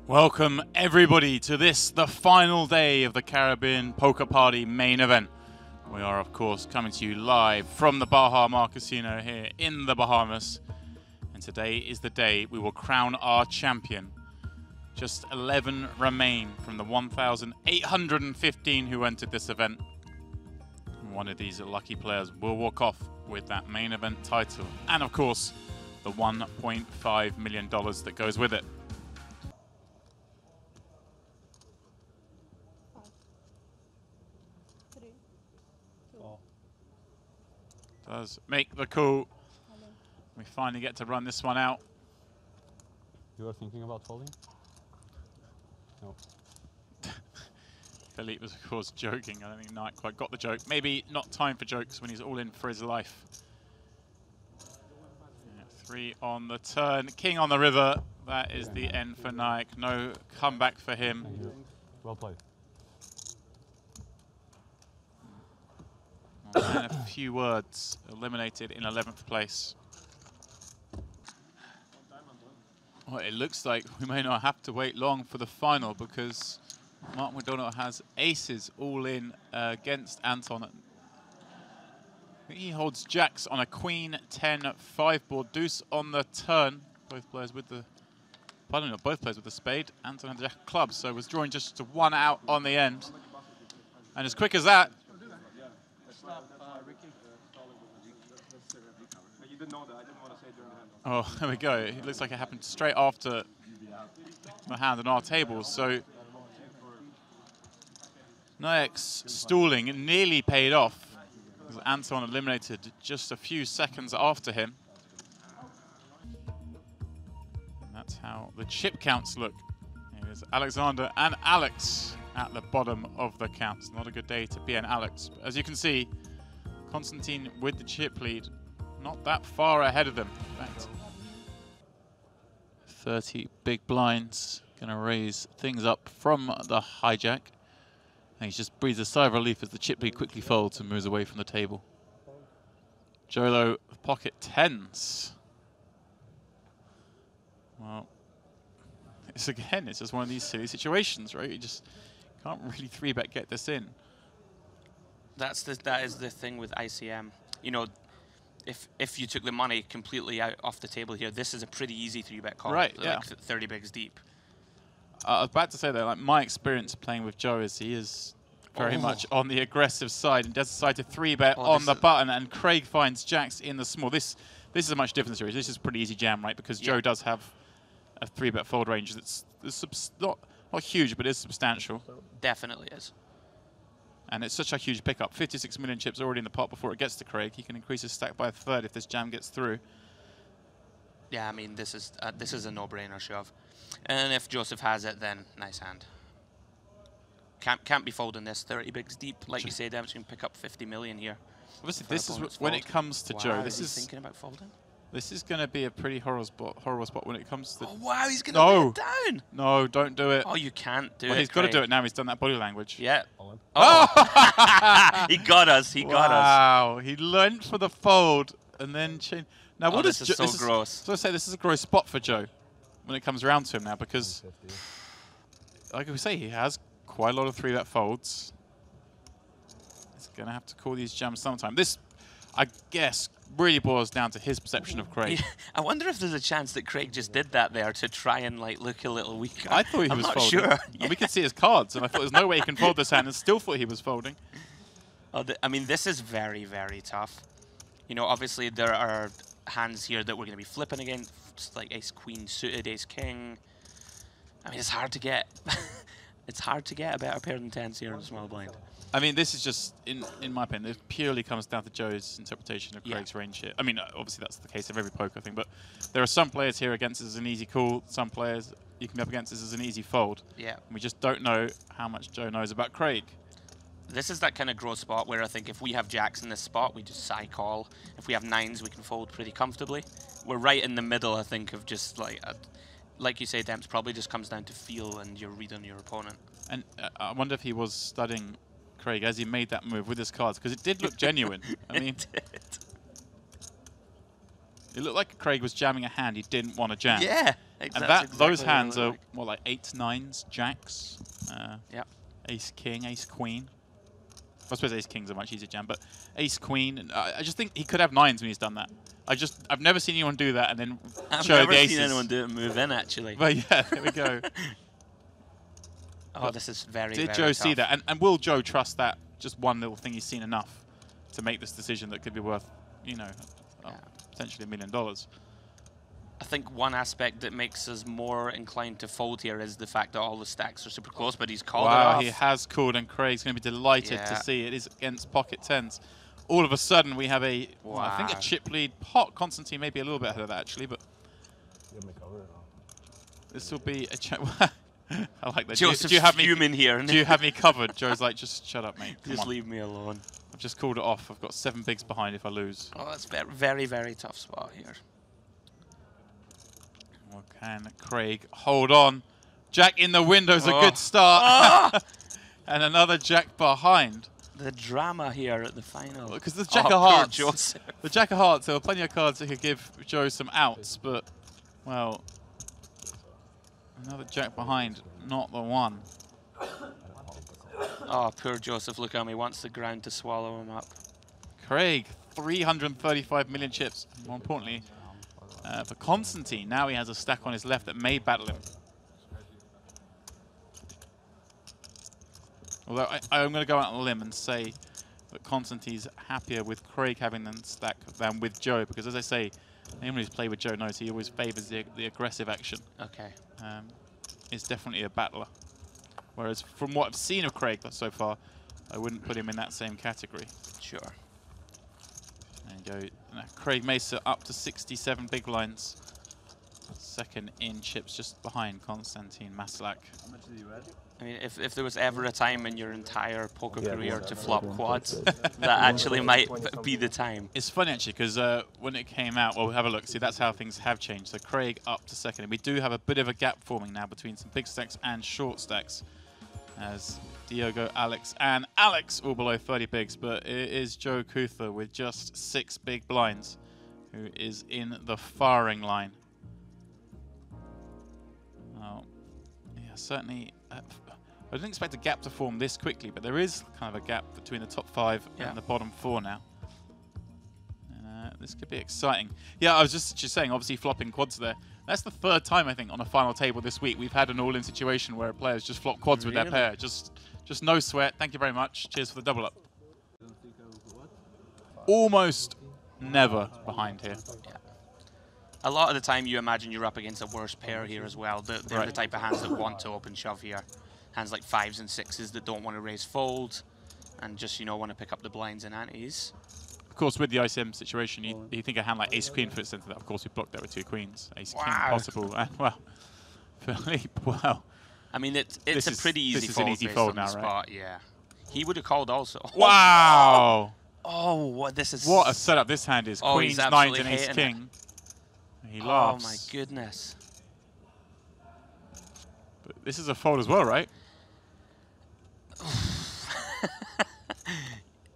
Welcome everybody to this, the final day of the Caribbean Poker Party main event. We are of course coming to you live from the Baha Mar Casino here in the Bahamas. And today is the day we will crown our champion. Just 11 remain from the 1,815 who entered this event. And one of these lucky players will walk off with that main event title. And of course, the $1.5 million that goes with it. Does make the call. We finally get to run this one out. You are thinking about folding? No. Philippe was of course joking. I don't think Knight quite got the joke. Maybe not time for jokes when he's all in for his life. Yeah, 3 on the turn. King on the river. That is the end for Knight. No comeback for him. Thank you. Well played. And a few words, eliminated in 11th place. Well, it looks like we may not have to wait long for the final because Mark McDonald has aces all in against Anton. He holds jacks on a queen, 10, 5 board, deuce on the turn. Both players with the, pardon me, not both players with the spade. Anton had the jack of clubs, so was drawing just to 1 out on the end. And as quick as that, oh, there we go. It looks like it happened straight after the hand on our tables. So Nayek's stalling nearly paid off because Anton eliminated just a few seconds after him. And that's how the chip counts look. Here's Alexander and Alex at the bottom of the counts. Not a good day to be an Alex. But as you can see, Constantine with the chip lead, not that far ahead of them. In fact, 30 big blinds, going to raise things up from the hijack. And he just breathes a sigh of relief as the chip lead quickly folds and moves away from the table. Jolo, pocket tens. Well, it's just one of these silly situations, right? You just can't really 3-bet get this in. That is the thing with ICM. You know, if you took the money completely out off the table here, this is a pretty easy 3-bet call. Right, like yeah. 30 bigs deep. I was about to say that, like, my experience playing with Joe is he is very much on the aggressive side and does decide to 3-bet on the button, and Craig finds jacks in the small. This is a much different series. This is a pretty easy jam, right? Because Joe does have a 3-bet fold range that's not huge, but is substantial. Definitely is. And it's such a huge pickup. 56 million chips already in the pot before it gets to Craig. He can increase his stack by a third if this jam gets through. Yeah, I mean, this is a no-brainer shove. And if Joseph has it, then nice hand. Can't be folding this 30 bigs deep. Like you say, Dev's going to pick up 50 million here. Obviously, this is when it comes to Joe. This is thinking about folding. This is going to be a pretty horrible spot when it comes to. Oh wow, he's going to lay it down. No, don't do it. Oh, you can't do it. Well, he's got to do it now. He's done that body language. Yeah. Oh! He got us. He got us. Wow. He learned for the fold and then changed. Now, what is this is so gross. So I say this is a gross spot for Joe when it comes around to him now because, like we say, he has quite a lot of 3-bet folds. He's going to have to call these jams sometime. This, I guess, really boils down to his perception of Craig. I wonder if there's a chance that Craig just did that there to try and like look a little weaker. I thought he was folding. Sure. And we could see his cards, and I thought there's no way he can fold this hand, and still thought he was folding. Oh, I mean, this is very, very tough. You know, obviously there are hands here that we're going to be flipping against, like Ace Queen suited, Ace King. I mean, it's hard to get. It's hard to get a better pair than tens here in small blind. I mean, this is just, in my opinion, it purely comes down to Joe's interpretation of Craig's range here. I mean, obviously that's the case of every poker thing, but there are some players here against this as an easy call, some players you can be up against this as an easy fold. Yeah. And we just don't know how much Joe knows about Craig. This is that kind of gross spot where I think if we have jacks in this spot, we just side call. If we have nines, we can fold pretty comfortably. We're right in the middle, I think, of just like you say, Demps, probably just comes down to feel and your read on your opponent. And I wonder if he was studying Craig as he made that move with his cards, because it did look genuine. I mean, it did. It looked like Craig was jamming a hand he didn't want to jam. Yeah, and exactly those what it hands are looked like. more like 8s, 9s, jacks, Yep. ace king, ace queen. I suppose ace king's a much easier jam, but ace queen. And I just think he could have 9s when he's done that. I've never seen anyone do that and then I've show never the aces. seen anyone do it and move in, actually. But yeah, there we go. Oh, this is very, Did very Joe tough. see that? And will Joe trust that just one little thing he's seen enough to make this decision that could be worth, you know, potentially $1 million? I think one aspect that makes us more inclined to fold here is the fact that all the stacks are super close, but he's called it off. He has called, and Craig's going to be delighted to see it is against pocket 10s. All of a sudden, we have a, well, I think a chip lead pot. Constantine maybe a little bit ahead of that, actually, but this will be a check. I like that. Joseph's do you have me fuming here. Do you have me covered? Joe's like, just shut up, mate. Come Just on. leave me alone. I've just called it off. I've got 7 bigs behind if I lose. Oh, that's very, very tough spot here. Well, can Craig hold on? Jack in the window's a good start. And another jack behind. The drama here at the final. Because the jack of hearts. Joseph. The jack of hearts, there were plenty of cards that could give Joe some outs, but, well, another jack behind, not the one. Oh, poor Joseph, look how he wants the ground to swallow him up. Craig, 335 million chips. More importantly, for Constantine, now he has a stack on his left that may battle him. Although I'm going to go out on a limb and say that Constantine's happier with Craig having the stack than with Joe, because as I say, anyone who's played with Joe knows he always favours the aggressive action. Okay. Is definitely a battler. Whereas from what I've seen of Craig so far, I wouldn't put him in that same category. Sure. There you go. Craig Mesa up to 67 big blinds. Second in chips, just behind Konstantin Maslak. How much did you add? I mean, if there was ever a time in your entire poker career to flop quads, that actually might be the time. It's funny actually, because when it came out, well, we'll have a look. See, that's how things have changed. So Craig up to second, and we do have a bit of a gap forming now between some big stacks and short stacks, as Diogo, Alex, and Alex all below 30 bigs. But it is Joe Kuther with just 6 big blinds, who is in the firing line. Oh, yeah, certainly. I didn't expect a gap to form this quickly, but there is kind of a gap between the top 5 and the bottom 4 now. This could be exciting. Yeah, I was just saying, obviously flopping quads there. That's the 3rd time, I think, on a final table this week we've had an all-in situation where players just flop quads with their pair. Just no sweat. Thank you very much. Cheers for the double up. Almost never behind here. Yeah. A lot of the time you imagine you're up against a worse pair here as well. They're the type of hands that want to open shove here. Hands like 5s and 6s that don't want to raise fold and just, you know, want to pick up the blinds and antes. Of course, with the ICM situation, you think a hand like Ace Queen fits into that. Of course, we blocked that with 2 queens. Ace King possible. And, well, Philippe, wow. I mean, it's a pretty easy fold. This is an easy fold now, right? Yeah. He would have called also. Wow! Oh, what this is. What a setup this hand is. Queens, 9s, and Ace King. He laughs. Oh my goodness. But this is a fold as well, right?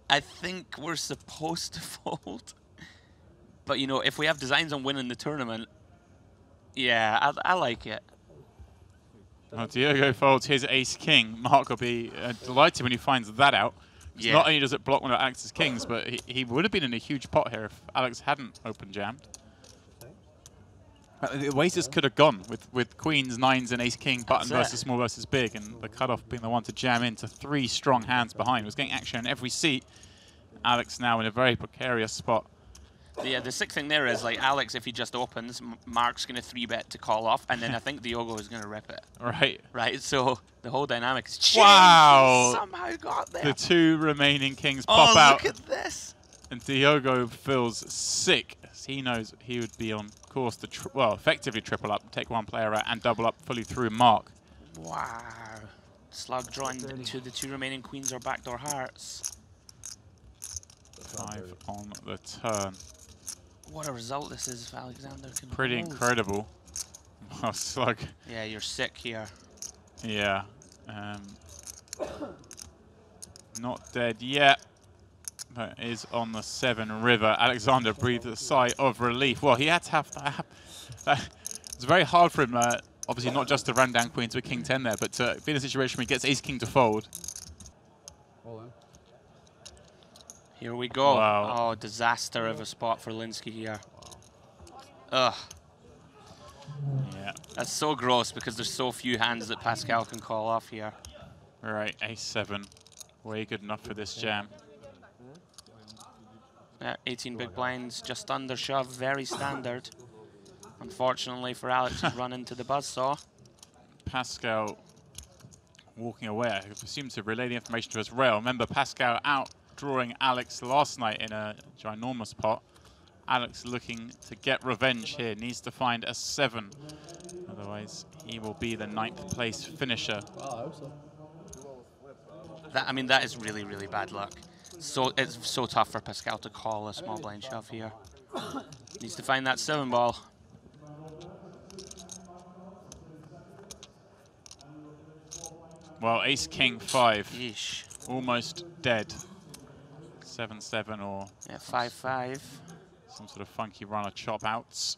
I think we're supposed to fold. But, you know, if we have designs on winning the tournament, yeah, I like it. Well, Diogo folds his Ace King. Mark will be delighted when he finds that out. Yeah. Not only does it block one of Alex's kings, but he would have been in a huge pot here if Alex hadn't open jammed. The way this could have gone with queens, 9s, and Ace King, button versus small versus big, and the cutoff being the one to jam into 3 strong hands behind. It was getting action in every seat. Alex now in a very precarious spot. Yeah, the sick thing there is, like, Alex, if he just opens, Mark's going to 3-bet to call off, and then I think Diogo is going to rip it. Right. Right, so the whole dynamic is changed. Wow! He somehow got there. The 2 remaining kings pop out. Oh, look at this. And Diogo feels sick, as he knows he would be on course to, effectively triple up, take 1 player out, and double up fully through Mark. Wow. Slug drawing to the 2 remaining queens or backdoor hearts. 5 on the turn. What a result this is if Alexander can Pretty hold. incredible. Oh, Slug. Yeah, you're sick here. Yeah. Not dead yet. is on the 7 river. Alexander breathed a sigh of relief. Well, he had to have that. It's very hard for him, obviously not just to run down queen to a king 10 there, but to be in a situation where he gets ace king to fold. Here we go. Wow. Oh, disaster of a spot for Linsky here. Ugh. Yeah. That's so gross because there's so few hands that Pascal can call off here. Right, ace 7. Way good enough for this jam. Yeah, 18 big blinds, just under shove, very standard. Unfortunately for Alex, he's run into the buzzsaw. Pascal walking away. I presume to relay the information to his rail. Remember, Pascal outdrawing Alex last night in a ginormous pot. Alex looking to get revenge here. Needs to find a 7. Otherwise, he will be the 9th place finisher. I mean, that is really, really bad luck. So it's so tough for Pascal to call a small blind shove here. Needs to find that 7 ball. Well, ace king 5. Yeesh. Almost dead. 7-7 or Yeah, 5-5. some sort of funky runner chop outs.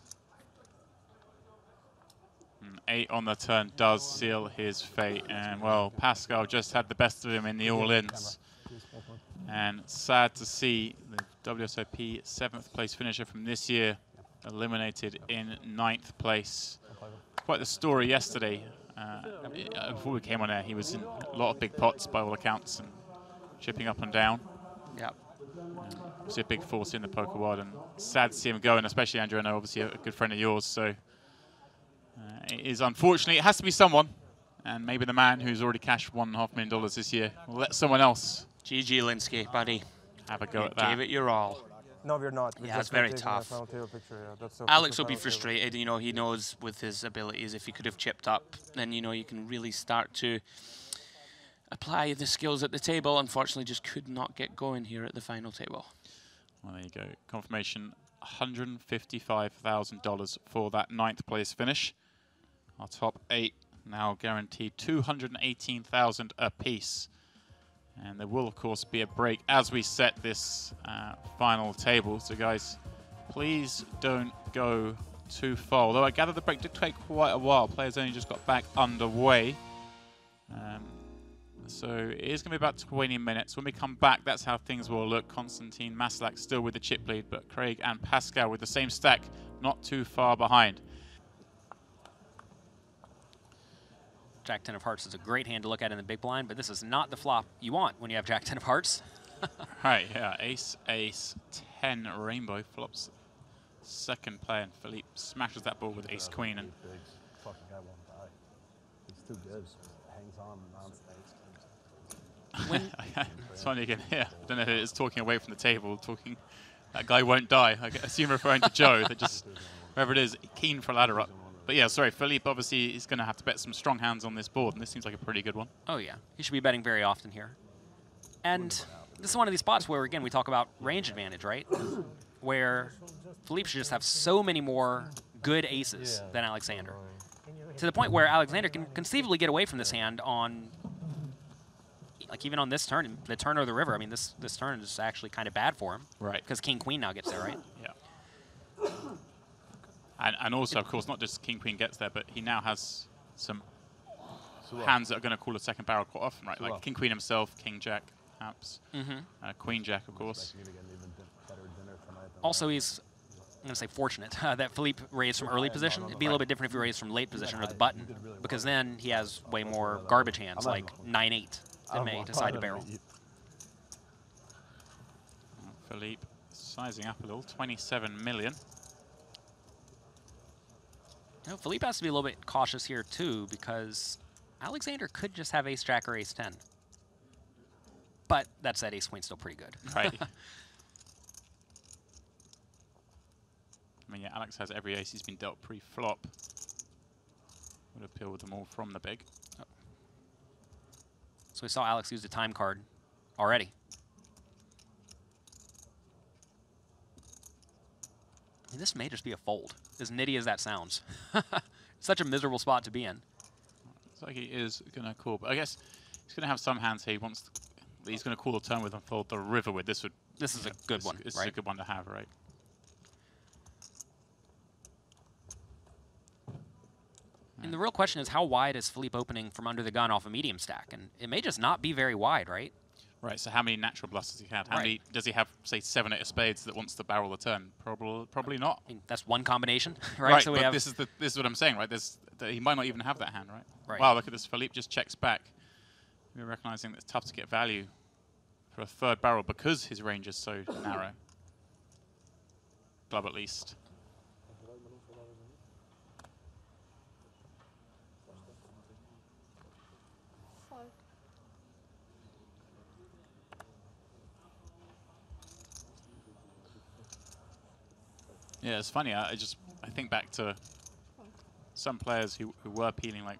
And 8 on the turn does seal his fate. And well, Pascal just had the best of him in the all-ins. And sad to see the WSOP 7th place finisher from this year eliminated in 9th place. Quite the story yesterday. Before we came on air, he was in a lot of big pots by all accounts and chipping up and down. Yep. Obviously a big force in the poker world, and sad to see him go, and especially Andrew, I know obviously a good friend of yours, so it is unfortunately, it has to be someone, and maybe the man who's already cashed $1.5 million this year will let someone else GG, Linsky, buddy. have a go You at that. gave it your all. No, we're not. We're Yeah, it's just very taking a tough. final table picture, yeah. That's the Alex will official be final table. frustrated. You know, he knows with his abilities, if he could have chipped up, then, you know, you can really start to apply the skills at the table. Unfortunately, just could not get going here at the final table. Well, there you go. Confirmation, $155,000 for that 9th place finish. Our top 8 now guaranteed $218,000 apiece. And there will, of course, be a break as we set this final table. So, guys, please don't go too far. Although I gather the break did take quite a while. Players only just got back underway. So it is going to be about 20 minutes. When we come back, that's how things will look. Konstantin Maslak still with the chip lead, but Craig and Pascal with the same stack, not too far behind. Jack 10 of hearts is a great hand to look at in the big blind, but this is not the flop you want when you have Jack 10 of hearts. Right, yeah, ace, ace, 10 rainbow flops. Second play, and Philippe smashes that ball with ace queen. And Fucking guy won't die. He's too good. Hangs on nonsense. it's funny again. Yeah, I don't know if it is talking away from the table, talking. That guy won't die. I assume referring to Joe. They're just whoever it is, keen for ladder up. But yeah, sorry, Philippe obviously is going to have to bet some strong hands on this board, and this seems like a pretty good one. Oh yeah, he should be betting very often here. And this is one of these spots where, again, we talk about range advantage, right? Where Philippe should just have so many more good aces than Alexander. To the point where Alexander can conceivably get away from this hand on, like even on this turn, the turn or the river. I mean, this turn is actually kind of bad for him. Right. Because king-queen now gets there, right? Yeah. And also, of course, not just king-queen gets there, but he now has some hands that are going to call a second barrel quite often, right? Like king-queen himself, king-jack, perhaps. Queen-jack, of course. Also, he's, I'm going to say fortunate, that Philippe raised from early position. It'd be a little bit different if he raised from late position or the button, because then he has way more garbage hands, like 9-8, that may decide to barrel. Philippe sizing up a little, 27 million. You know, Philippe has to be a little bit cautious here, too, because Alexander could just have ace-jack or ace-10. But that said, ace-queen's still pretty good. Right. I mean, yeah, Alex has every ace he's been dealt pre-flop. Would appeal with them all from the big. Oh. So we saw Alex use the time card already. And this may just be a fold, as nitty as that sounds. Such a miserable spot to be in. Looks like he is going to call, but I guess he's going to have some hands here he wants. He's going to call the turn with and fold the river with. This would This is a good one, It's right? a good one to have, right? And the real question is, how wide is Philippe opening from under the gun off a medium stack? And it may just not be very wide, right? Right, so how many natural bluffs does he have? How many does he have, say, 7 8 of spades that wants to barrel the turn? Probably not. I mean, that's one combination, right? Right, So we but have this is what I'm saying, right? He might not even have that hand, right? Right. Wow, look at this. Philippe just checks back. We're recognizing that it's tough to get value for a third barrel because his range is so narrow. Club at least. Yeah, it's funny. I think back to some players who were peeling like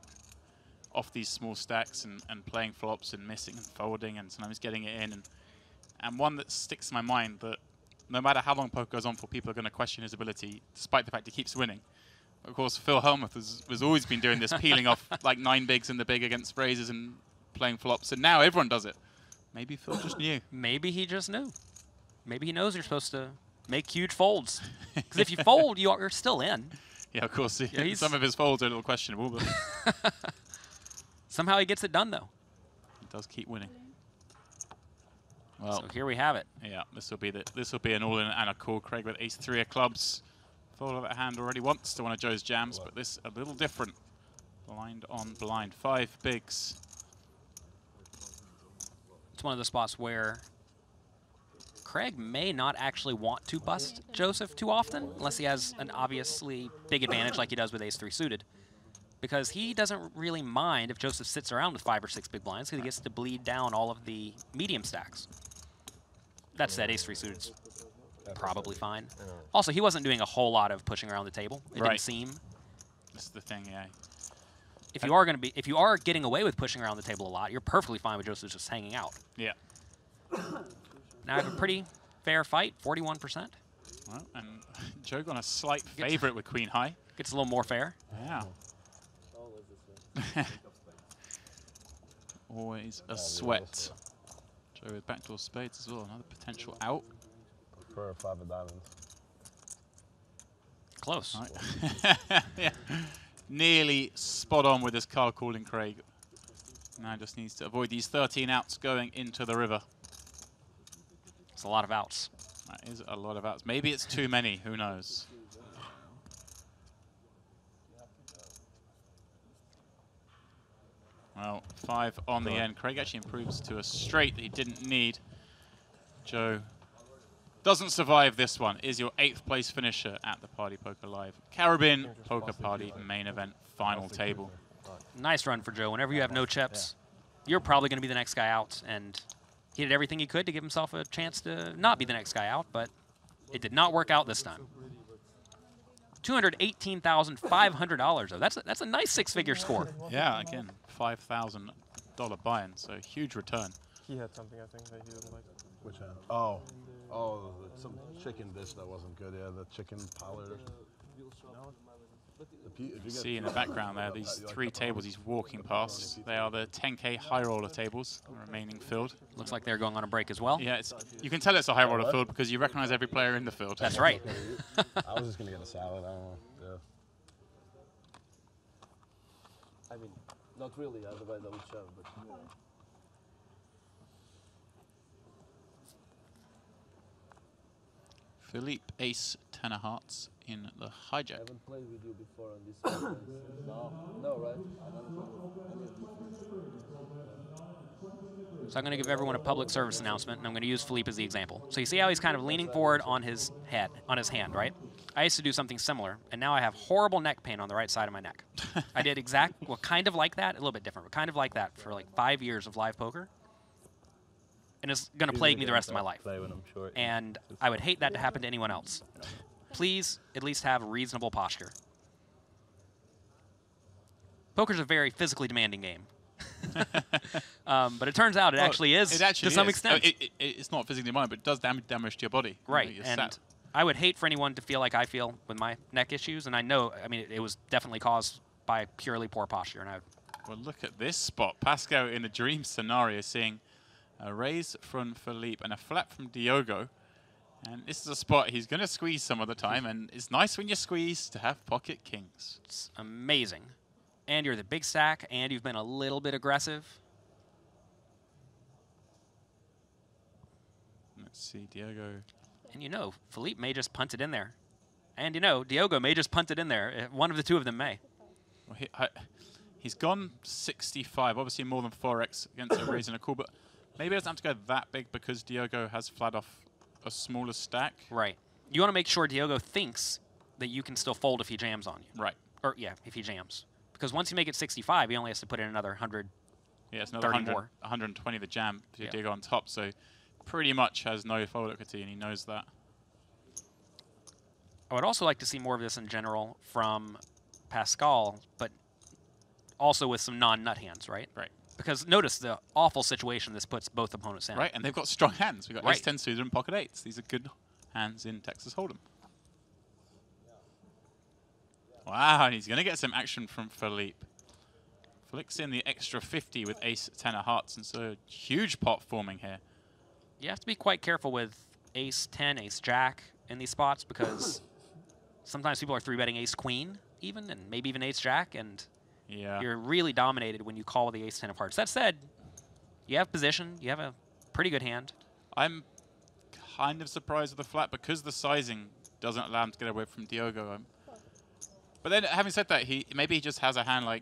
off these small stacks and playing flops and missing and folding and sometimes getting it in. And one that sticks in my mind that no matter how long poker goes on for, people are going to question his ability despite the fact he keeps winning. Of course, Phil Hellmuth has always been doing this, peeling off like 9 bigs in the big against raises and playing flops, and now everyone does it. Maybe Phil just knew. Maybe he just knew. Maybe he knows you're supposed to make huge folds. Because if you fold, you're still in. Yeah, of course. Yeah, some of his folds are a little questionable, but somehow he gets it done, though. he does keep winning. Well, So here we have it. yeah, this will be an all-in and a call. Craig with ace-3 of clubs. Folded that hand already once to one of Joe's jams, but this a little different. Blind on blind. 5 bigs. It's one of the spots where Craig may not actually want to bust Joseph too often, unless he has an obviously big advantage like he does with ace-3 suited. Because he doesn't really mind if Joseph sits around with 5 or 6 big blinds, because he gets to bleed down all of the medium stacks. That said, ace-3 suited's probably fine. Also, he wasn't doing a whole lot of pushing around the table. It didn't seem. This is the thing, yeah. If you are getting away with pushing around the table a lot, you're perfectly fine with Joseph just hanging out. Yeah. Now I have a pretty fair fight, 41%. Well, and Joe got a slight favorite with queen high. Gets a little more fair. Yeah. Always a sweat. Joe with backdoor spades as well. Another potential out. For 5 of diamonds. Close. Right. Yeah. Nearly spot on with this card calling, Craig. Now just needs to avoid these 13 outs going into the river. It's a lot of outs. That is a lot of outs. Maybe it's too many. Who knows? Well, 5 on the end. Craig actually improves to a straight that he didn't need. Joe doesn't survive this one. Is your 8th place finisher at the Party Poker Live Caribbean Poker Party main event final table. Nice run for Joe. Whenever you have no chips, you're probably going to be the next guy out. And he did everything he could to give himself a chance to not be the next guy out, but it did not work out this time. $218,500 though. That's a nice 6-figure score. Yeah, again, $5,000 buy-in, so huge return. He had something, I think, that he didn't like. Which hand? Oh, some chicken dish that wasn't good. Yeah, the chicken pollard. See in the background there, these 3 tables he's walking past. They are the 10K high roller tables, the remaining field. Looks like they're going on a break as well. Yeah, you can tell it's a high roller field because you recognize every player in the field. That's right. I was just going to get a salad. I don't know. Yeah. I mean, not really, otherwise I would shove, but you know. Philippe, ace, 10 of hearts in the I hijack. haven't played with you before on this one. No, right? So I'm going to give everyone a public service announcement, and I'm going to use Philippe as the example. So you see how he's kind of leaning forward on his hand, right? I used to do something similar, and now I have horrible neck pain on the right side of my neck. I did kind of like that, a little bit different, but kind of like that for like 5 years of live poker. And it's going to plague me the rest of my life. And I would hate that to happen to anyone else. Please at least have reasonable posture. Poker's a very physically demanding game. But it turns out it actually is to some extent. It's not physically demanding, but it does damage to your body. Right, You're and sat. I would hate for anyone to feel like I feel with my neck issues, and I know, I mean, it was definitely caused by purely poor posture. And Well, look at this spot. Pascal in a dream scenario seeing A raise from Philippe and a flat from Diogo. And this is a spot he's going to squeeze some of the time, and it's nice when you squeeze to have pocket kings. It's amazing. And you're the big stack, and you've been a little bit aggressive. Let's see, Diogo. And you know, Philippe may just punt it in there. And you know, Diogo may just punt it in there. One of the two of them may. Well, he's gone 65, obviously more than 4x against a raise and a call, but maybe it doesn't have to go that big because Diogo has flat off a smaller stack. Right. You want to make sure Diogo thinks that you can still fold if he jams on you. Right. Or, yeah, if he jams. Because once you make it 65, he only has to put in another 100. Yeah, it's another 120 the jam to Yeah. Diogo on top, so pretty much has no fold equity, and he knows that. I would also like to see more of this in general from Pascal, but also with some non-nut hands, right? Right. Because notice the awful situation this puts both opponents in. Right, and they've got strong hands. We've got Right. ace-10 suited and pocket eights. These are good hands in Texas Hold'em. Wow, and he's going to get some action from Philippe. Flicks in the extra 50 with ace-10 of hearts, and so a huge pot forming here. You have to be quite careful with ace-10, ace-jack in these spots because sometimes people are 3-betting ace-queen even, and maybe even ace-jack, and Yeah. you're really dominated when you call the ace-10 of hearts. That said, you have position. You have a pretty good hand. I'm kind of surprised with the flat because the sizing doesn't allow him to get away from Diogo. But then, having said that, maybe he just has a hand like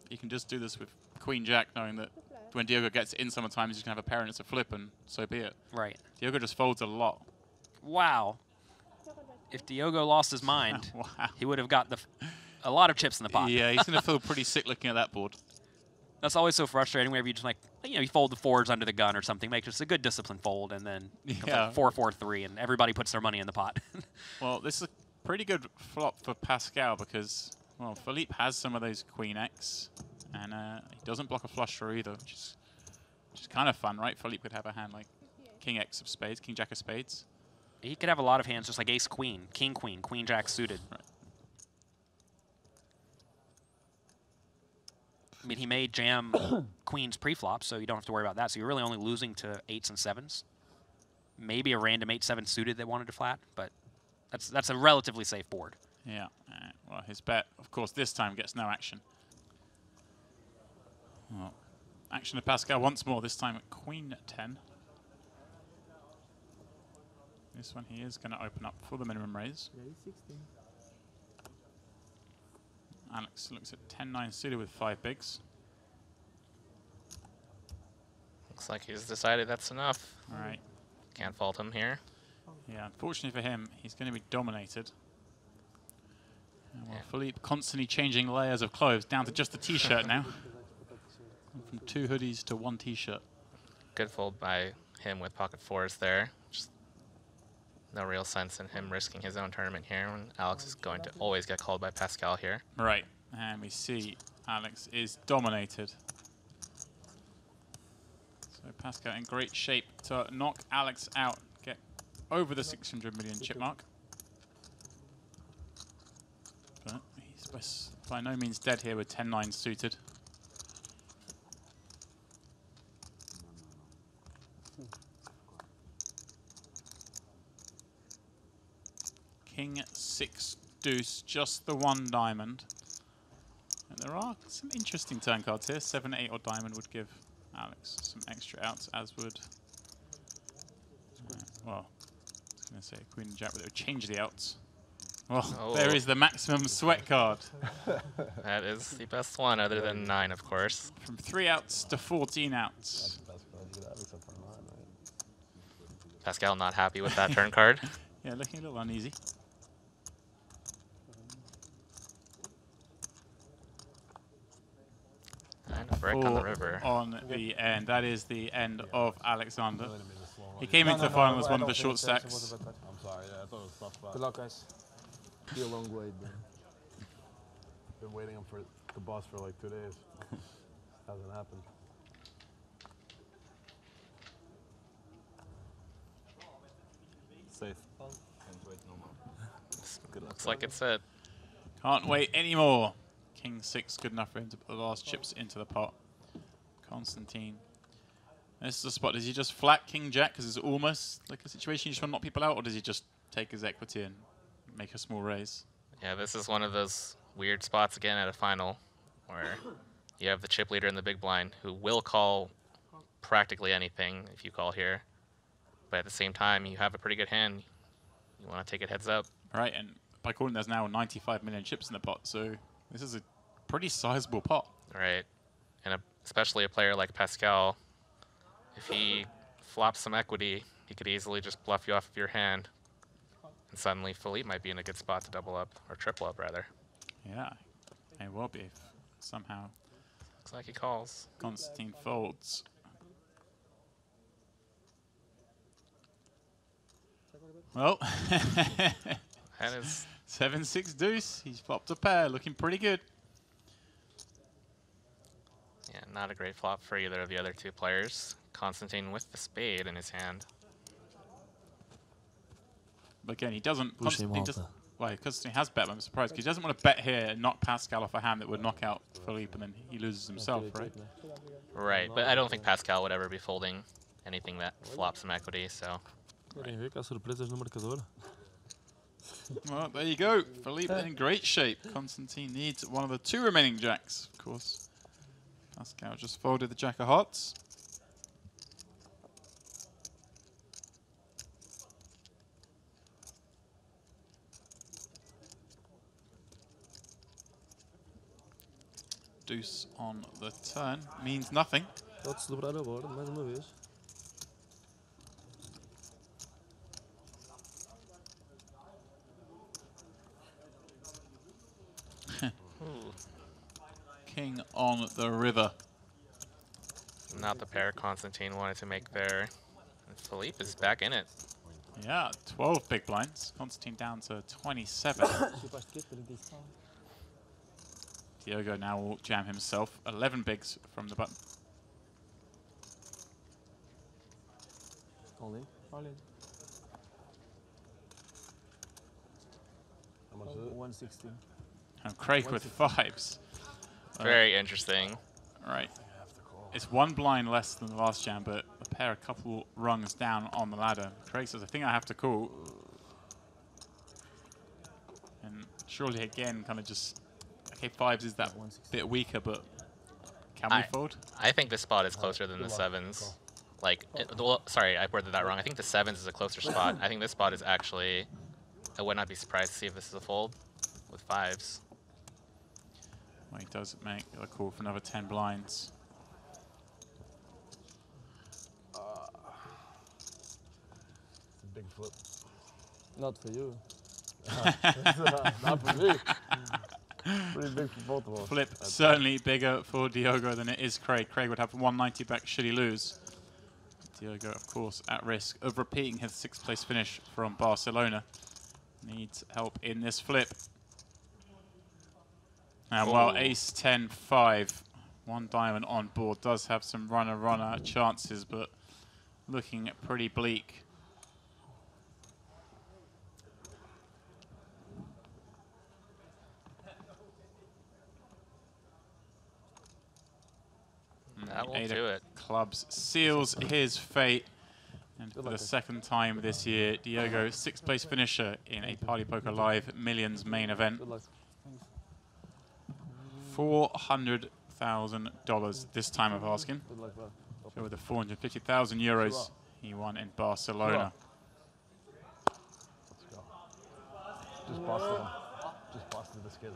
he can just do this with Queen-Jack, knowing that when Diogo gets in sometimes he's going to have a pair and it's a flip, and so be it. Right. Diogo just folds a lot. Wow. If Diogo lost his mind, Wow. he would have got a lot of chips in the pot. Yeah, he's going to feel pretty sick looking at that board. That's always so frustrating whenever you just you fold the fours under the gun or something, make just a good discipline fold, and then Yeah. 4-4-3, and everybody puts their money in the pot. Well, this is a pretty good flop for Pascal because, well, Philippe has some of those Queen X, and he doesn't block a flush draw either, which is kind of fun, right? Philippe could have a hand like King X of spades, King Jack of spades. He could have a lot of hands just like ace-queen, king-queen, queen-jack suited. Right. I mean, he may jam queens pre-flop, so you don't have to worry about that. So you're really only losing to 8s and 7s. Maybe a random 8-7 suited that wanted to flat, but that's a relatively safe board. Yeah. Well, his bet, of course, this time gets no action. Well, action of Pascal once more, this time at Queen 10. This one he is going to open up for the minimum raise. Alex looks at 10-9 suited with 5 bigs. Looks like he's decided that's enough. All right. Can't fault him here. Yeah, unfortunately for him, he's going to be dominated. Well, Philippe constantly changing layers of clothes down to just a t-shirt now. From 2 hoodies to 1 t-shirt. Good fold by him with pocket fours there. Just no real sense in him risking his own tournament here when Alex is going to always get called by Pascal here. Right, and we see Alex is dominated. So Pascal in great shape to knock Alex out, get over the 600 million chip mark. But he's by no means dead here with 10-9 suited. King 6 deuce, just the 1 diamond. And there are some interesting turn cards here. 7, 8 or diamond would give Alex some extra outs, as would, well, I was going to say Queen and Jack, but it would change the outs. Well, there is the maximum sweat card. That is the best one, other than 9, of course. From 3 outs to 14 outs. Pascal not happy with that turn card. Yeah, looking a little uneasy. And a brick on the river. On the end. That is the end of Alexander. He came into the final as one of the short stacks. I'm sorry, yeah, I thought it was tough. Good luck, guys. Be a long wait, man. Been waiting for the boss for like 2 days. Hasn't happened. Safe. Looks like it's it. Can't wait anymore. King 6 good enough for him to put the last chips into the pot. Constantine This is the spot. Does he just flat King Jack because it's almost like a situation you just want to knock people out, or does he just take his equity and make a small raise? Yeah, this is one of those weird spots again at a final where you have the chip leader in the big blind who will call practically anything if you call here. But at the same time, you have a pretty good hand. You want to take it heads up. Right, and by calling, there's now 95 million chips in the pot, so this is a pretty sizable pot. Right. And especially a player like Pascal, if he flops some equity, he could easily just bluff you off of your hand. And suddenly Philippe might be in a good spot to double up, or triple up rather. Yeah, it will be if somehow Looks like he calls. Constantine folds. Well, That is 7-6 deuce. He's flopped a pair, looking pretty good. yeah, not a great flop for either of the other two players. Constantine with the spade in his hand. But again, he doesn't. Push him Constantine off doesn't. Well, Constantine has bet, but I'm surprised because he doesn't want to bet here and knock Pascal off a hand that would knock out Philippe, and then he loses himself, right? Right, but I don't think Pascal would ever be folding anything that flops some equity, so. A surpresas no marcador. Well, there you go. Philippe in great shape. Constantine needs one of the two remaining jacks, of course. Pascal just folded the jack of hearts. Deuce on the turn means nothing. Pode-se dobrar a borda mais uma vez. King on the river. Not the pair Constantine wanted to make there. And Philippe is back in it. Yeah, 12 big blinds. Constantine down to 27. Diogo now will jam himself. 11 bigs from the button. All in. How much is it? 116. And Craig with fives. Very interesting. Right. It's one blind less than the last jam, but a pair a couple rungs down on the ladder. Craig says, I think I have to call. And surely again, kind of just, okay, fives is that bit weaker, but can we fold? I think this spot is closer than the sevens. Like, well, sorry, I worded that wrong. I think the sevens is a closer spot. I think this spot is actually, I would not be surprised to see if this is a fold with fives. Well, he does make a call for another 10 blinds. It's a big flip. Not for you. Not for me. Pretty big for both of us. Flip certainly bigger for Diogo than it is Craig. Craig would have 190 back should he lose. Diogo, of course, at risk of repeating his 6th place finish from Barcelona. Needs help in this flip. And while ace 10-5, one diamond on board, does have some runner chances, but looking pretty bleak. That will Eight do of it. clubs seals his fate. And for the second time this year, Diogo, 6th place finisher in a Party Poker Live Millions main event. Good luck. $400,000 this time of asking. Good luck, bro. Over the 450,000 euros he won in Barcelona. Let's go. Just busted him. Just busted this kid.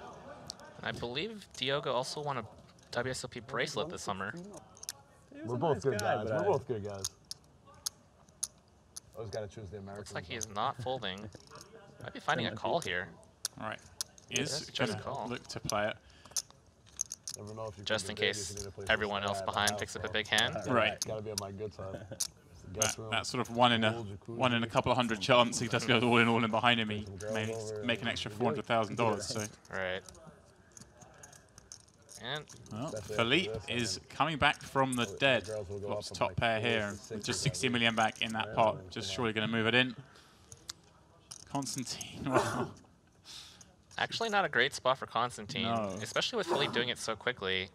And I believe Diogo also won a WSOP bracelet this summer. We're both good guys. We're both good guys. Always got to choose the Americans. Looks like he is not folding. Might be finding a call here. All right. Is Yes, going just call. to look to play it. Never know if you Just could in be big, case you need a place to everyone else stay. behind picks up a big hand. Right. Gotta be on my good side. Guest room. That sort of one in a couple of hundred chance he just goes all in behind him. He may make an extra $400,000. So, Right. And well, Philippe is coming back from the dead. Flops top pair here, with just 60 million back in that pot. Just surely going to move it in. Constantine. Well, actually not a great spot for Constantine, No. especially with Philippe doing it so quickly.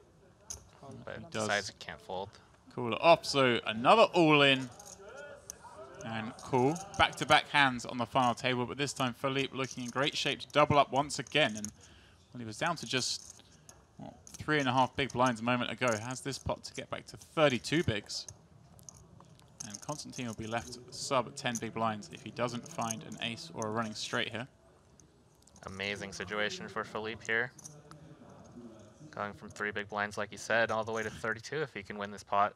But does. decides he can't fold. call it off. So another all-in. And cool. Back-to-back hands on the final table, but this time Philippe looking in great shape to double up once again. And well, he was down to just 3.5 big blinds a moment ago. Has this pot to get back to 32 bigs. And Constantine will be left sub 10 big blinds if he doesn't find an ace or a running straight here. Amazing situation for Philippe here. Going from 3 big blinds, like you said, all the way to 32 if he can win this pot.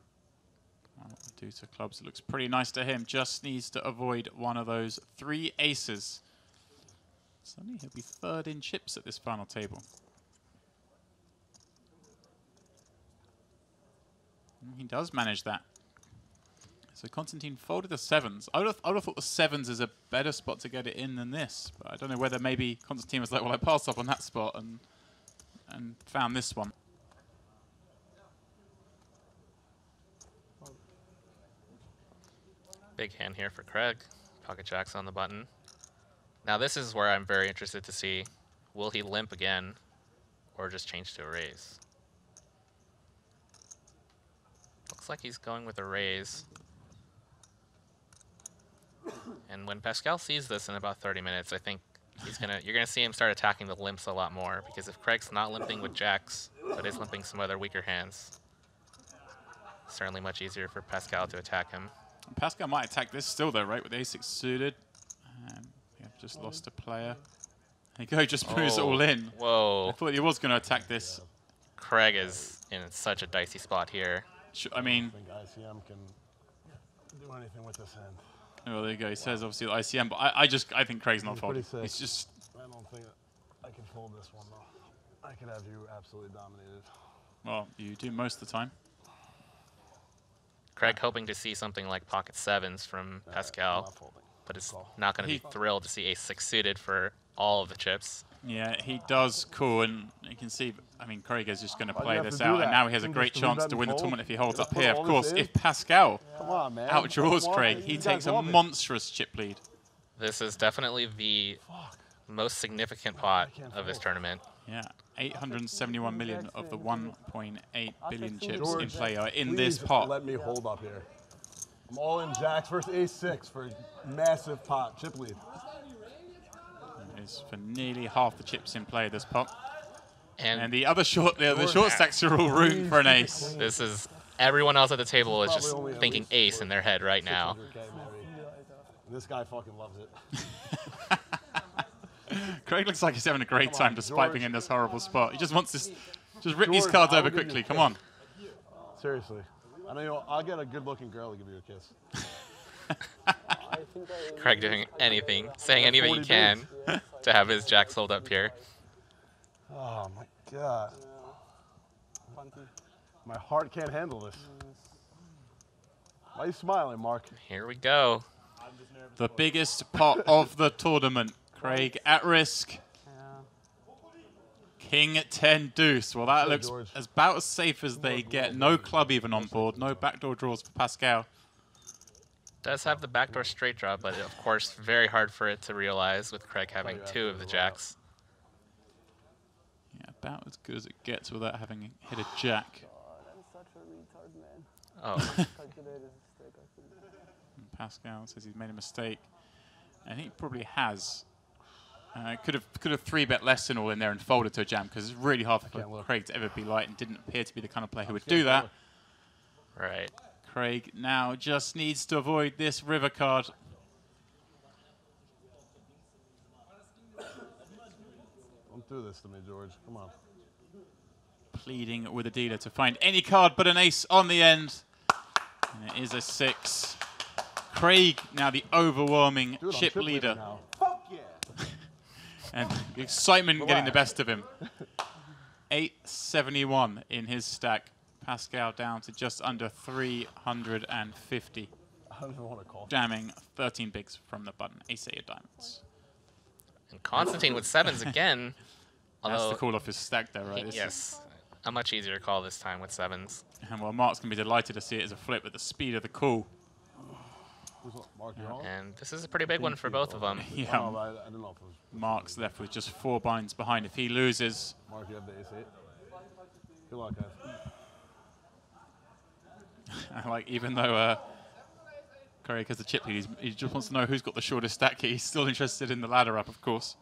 Due to clubs, it looks pretty nice to him. Just needs to avoid one of those 3 aces. Suddenly he'll be 3rd in chips at this final table. And he does manage that. So Constantine folded the 7s. I would have thought the 7s is a better spot to get it in than this. But I don't know whether maybe Constantine was like, well, I passed up on that spot and found this one. Big hand here for Craig. Pocket jacks on the button. Now this is where I'm very interested to see, will he limp again or just change to a raise? Looks like he's going with a raise. And when Pascal sees this in about 30 minutes, I think you're gonna see him start attacking the limps a lot more, because if Craig's not limping with jacks, but is limping some other weaker hands, it's certainly much easier for Pascal to attack him. Pascal might attack this still though, right? With ace-6 suited. We have just lost a player. There you go, just moves it all in. Whoa. I thought he was going to attack this. Craig is in such a dicey spot here. I mean... I think ICM can do anything with this hand. Oh, there you go. He says obviously ICM, but I think Craig's not folding. He's just... I don't think I can fold this one though. I could have you absolutely dominated. Well, you do most of the time. Craig hoping to see something like pocket 7s from Pascal, but is not going to be thrilled to see ace-6 suited for all of the chips. Yeah, he does cool, and you can see, I mean, Craig is just going to play this out, and now he has a great chance to win the tournament if he holds up here. Of course, if Pascal outdraws Craig, he takes a monstrous chip lead. This is definitely the most significant pot of this tournament. Yeah, 871 million of the 1.8 billion chips in play are in this pot. Let me hold up here. I'm all in jacks versus ace-6 for a massive pot, chip lead. It is for nearly half the chips in play this pot. And the other short stacks are all room for an ace. This is, everyone else at the table is just thinking ace in their head right now. This guy fucking loves it. Craig looks like he's having a great time despite being in this horrible spot. He just wants to just rip these cards over quickly. Come on. Seriously. I know I'll get a good-looking girl to give you a kiss. Craig doing anything, saying anything he can to have his jacks hold up here. Oh my god. My heart can't handle this. Why are you smiling, Mark? Here we go. The biggest pot of the tournament. Craig at risk. King 10 deuce. Well, that looks about as safe as they get. No club even on board. No backdoor draws for Pascal. Does have the backdoor straight draw, but of course very hard for it to realize with Craig having 2 of the jacks. Yeah, about as good as it gets without having hit a jack. Oh. Pascal says he's made a mistake. I think he probably has. Could have 3-bet less and all in there and folded to a jam, because it's really hard for Craig to ever be light and didn't appear to be the kind of player who would do that. Right. Craig now just needs to avoid this river card. Don't do this to me, George. Come on. Pleading with the dealer to find any card but an ace on the end. And it is a 6. Craig now the overwhelming chip leader. Fuck yeah. And the excitement getting the best of him. 871 in his stack. Pascal down to just under 350. I don't even want to call. Jamming 13 bigs from the button. Ace-8 of diamonds. And Constantine with 7s again. That's the call off his stack there, right? Yes. A much easier call this time with 7s. And well, Mark's going to be delighted to see it as a flip at the speed of the call. And this is a pretty big one for both of them. Yeah. I don't know if it was Mark's left with just 4 binds behind. If he loses... Mark, you have the ace-8. Good luck, guys. Like, even though Craig has the chip lead, he just wants to know who's got the shortest stack key. He's still interested in the ladder up, of course.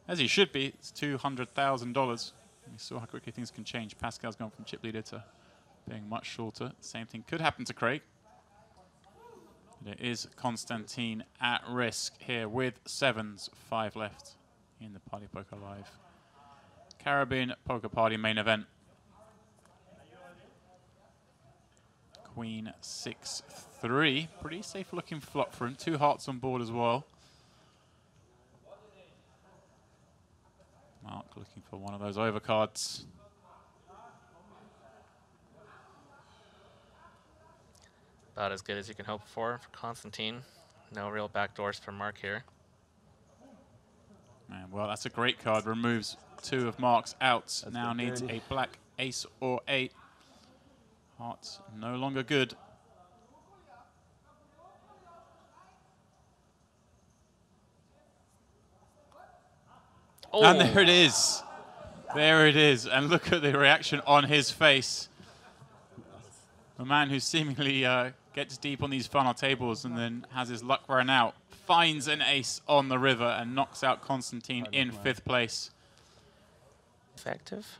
As he should be. It's $200,000. We saw how quickly things can change. Pascal's gone from chip leader to being much shorter. Same thing could happen to Craig. But it is Konstantin at risk here with sevens, 5 left in the Party Poker Live Caribbean Poker Party main event. Queen 6-3. Pretty safe looking flop for him. 2 hearts on board as well. Mark looking for one of those overcards. About as good as you can hope for Constantine. No real backdoors for Mark here. Man, well, that's a great card. Removes 2 of Mark's outs. Now needs a black ace or 8. Hearts no longer good. Oh. And there it is. There it is. And look at the reaction on his face. A man who seemingly gets deep on these final tables and then has his luck run out, finds an ace on the river and knocks out Konstantin in 5th place. Effective.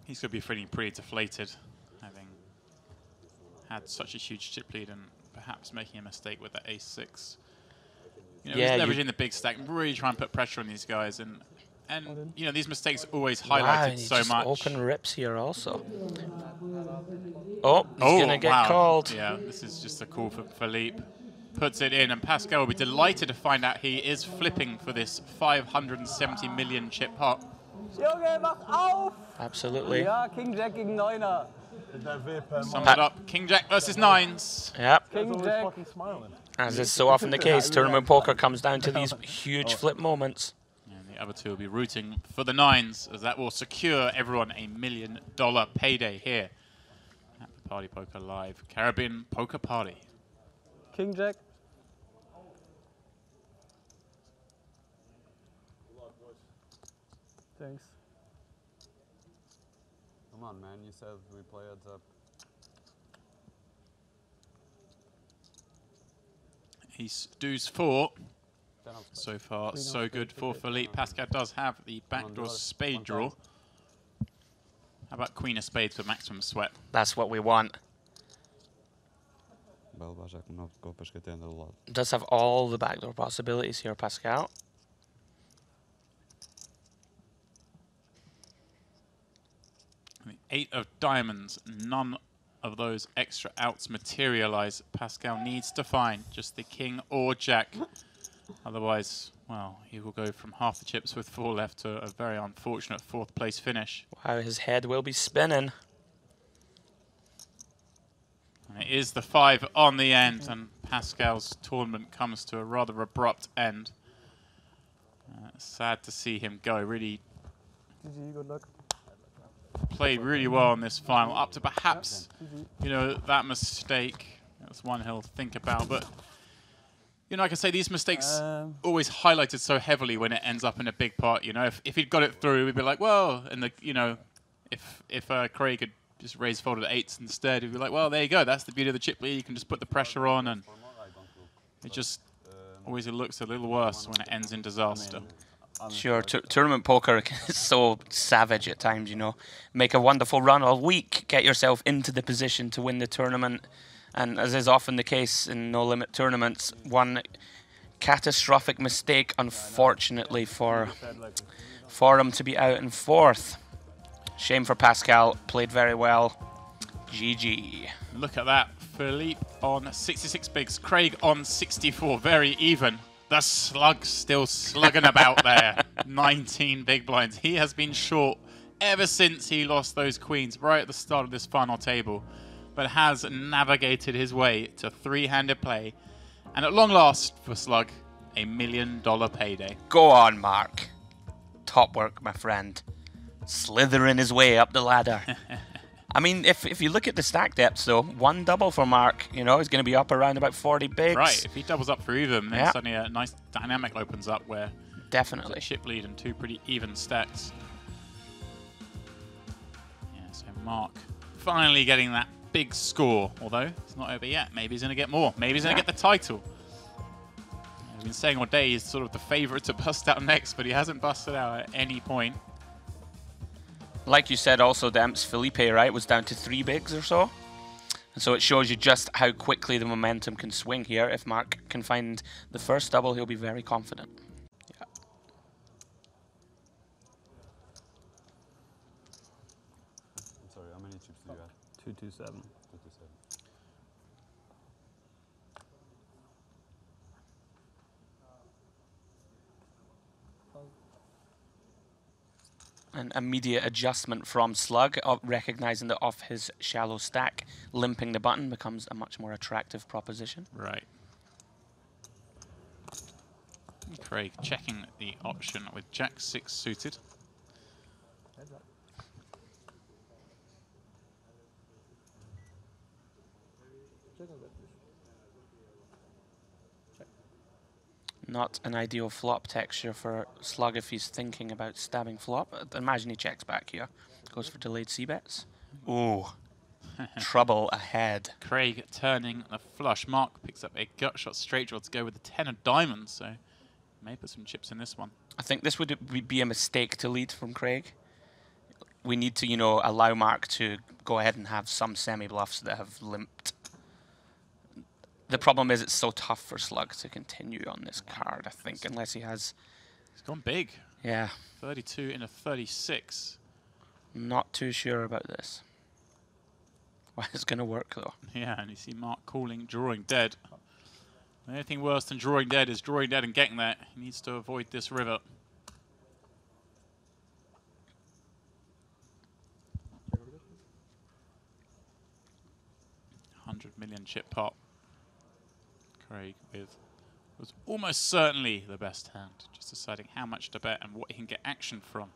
He's going to be feeling pretty deflated, having had such a huge chip lead and perhaps making a mistake with that ace-6. You know, Yeah, he's leveraging the big stack, really trying to put pressure on these guys, and you know, these mistakes always highlighted so much. Open rips here also. Oh, he's gonna get called. Yeah, this is just a call for Philippe. Puts it in, and Pascal will be delighted to find out he is flipping for this 570 million chip pot. Junge, mach auf! Absolutely. Ja, King Jack gegen Neuner. Sums it up. King Jack versus 9s. Yep. King Jack. Fucking smiling. As is so often the case, tournament poker comes down to these huge flip moments. And the other two will be rooting for the 9s, as that will secure everyone a $1 million payday here at the Party Poker Live Caribbean Poker Party. King Jack. Thanks. Come on, man. You said we play heads up. Ace deuce 4. So far, so good for Philippe. Pascal does have the backdoor spade draw. How about Queen of Spades for maximum sweat? That's what we want. do Does have all the backdoor possibilities here, Pascal. The 8 of diamonds, none of those extra outs materialize. Pascal needs to find just the king or jack. Otherwise, well, he will go from half the chips with 4 left to a very unfortunate 4th place finish. Wow, his head will be spinning. And it is the 5 on the end, and Pascal's tournament comes to a rather abrupt end. Sad to see him go. Really GG, good luck. played really well in this final, up to perhaps, you know, that mistake. That's one he'll think about, but you know, like I say, these mistakes always highlighted so heavily when it ends up in a big pot. You know, if he'd got it through, we'd be like, well, and the, you know, if Craig had just raised folded 8s instead, he'd be like, well, there you go. That's the beauty of the chip lead. You can just put the pressure on, and it just always looks a little worse when it ends in disaster. Sure, tournament poker is so savage at times, you know. Make a wonderful run all week, get yourself into the position to win the tournament, and as is often the case in no-limit tournaments, one catastrophic mistake, unfortunately, for him to be out in 4th. Shame for Pascal, played very well. GG. Look at that. Philippe on 66 bigs, Craig on 64, very even. The slug still slugging about there. 19 big blinds. He has been short ever since he lost those queens right at the start of this final table, but has navigated his way to 3-handed play. And at long last, for Slug, a $1 million payday. Go on, Mark. Top work, my friend. Slithering his way up the ladder. I mean, if you look at the stack depths, though, 1 double for Mark, you know, he's going to be up around about 40 bigs. Right, if he doubles up for even, then suddenly a nice dynamic opens up where definitely chip lead and 2 pretty even stacks. Yeah, so Mark finally getting that big score. Although it's not over yet. Maybe he's going to get more. Maybe he's going to get the title. I've been saying all day he's sort of the favorite to bust out next, but he hasn't busted out at any point. Like you said, also, Demps, Felipe, right, was down to 3 bigs or so. And so it shows you just how quickly the momentum can swing here. If Mark can find the first double, he'll be very confident. Yeah. I'm sorry, how many chips do you have? 227. 227. An immediate adjustment from Slug, recognizing that off his shallow stack, limping the button becomes a much more attractive proposition. Right. Craig checking the option with Jack 6 suited. Not an ideal flop texture for Slug if he's thinking about stabbing flop. I imagine he checks back here. Goes for delayed C-bets. Ooh. Trouble ahead. Craig turning a flush. Mark picks up a gut shot straight draw to go with the 10 of diamonds, so may put some chips in this one. I think this would be a mistake to lead from Craig. We need to, you know, allow Mark to go ahead and have some semi-bluffs that have limped. The problem is it's so tough for Slug to continue on this card, I think, unless he has... He's gone big. Yeah. 32 in a 36. Not too sure about this. Well, it's going to work, though. Yeah, and you see Mark calling drawing dead. Anything worse than drawing dead is drawing dead and getting there. He needs to avoid this river. $100 million chip pot. Craig with was almost certainly the best hand, just deciding how much to bet and what he can get action from.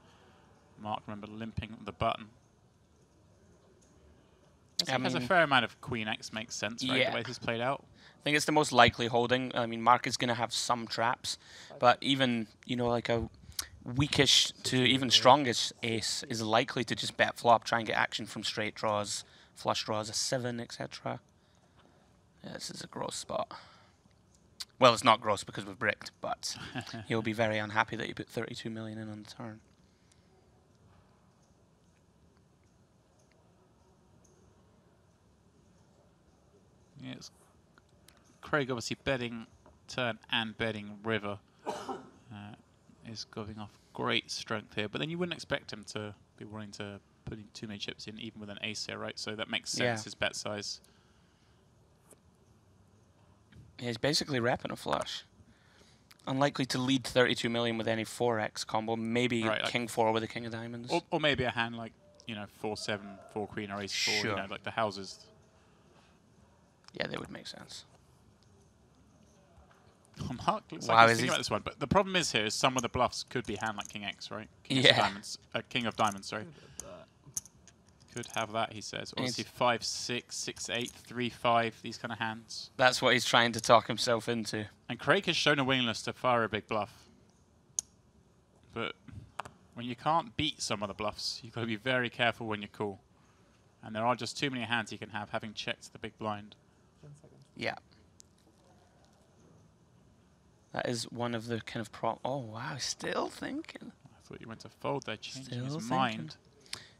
Mark, remember, limping the button. He has a fair amount of Queen X, makes sense, right? Yeah. The way this played out. I think it's the most likely holding. I mean, Mark is going to have some traps, but even, you know, like a weakish to even strongish ace is likely to just bet flop, try and get action from straight draws, flush draws, a 7, etc. Yeah, this is a gross spot. Well, it's not gross because we've bricked, but he'll be very unhappy that he put 32 million in on the turn. Yes. Craig obviously betting turn and betting river is going off great strength here, but then you wouldn't expect him to be wanting to put in too many chips in, even with an ace here, right? So that makes sense, his bet size. He's basically repping a flush. Unlikely to lead 32 million with any 4x combo. Maybe right, like king 4 with a king of diamonds. Or maybe a hand like, you know, 4-7, 4 queen or ace 4, Sure. you know, like the houses. Yeah, they would make sense. Mark looks Wow, like he's is thinking he- about this one, but the problem is here is some of the bluffs could be hand like king X, right? King Yeah. of diamonds, king of diamonds, sorry. Could have that, he says. Obviously 5-6, 6-8, 3-5, these kind of hands. That's what he's trying to talk himself into. And Craig has shown a willingness to fire a big bluff. But when you can't beat some of the bluffs, you've got to be very careful when you call. And there are just too many hands you can have, having checked the big blind. Yeah. That is one of the kind of oh, wow, still thinking. I thought you went to fold there, changing Still his thinking. mind.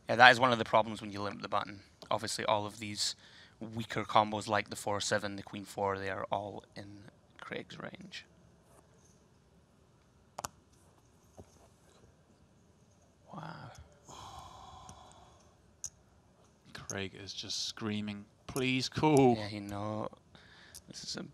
Yeah, that is one of the problems when you limp the button. Obviously, all of these weaker combos like the 4-7, the queen 4, they are all in Craig's range. Wow. Craig is just screaming, please call. Yeah, you know, this is a...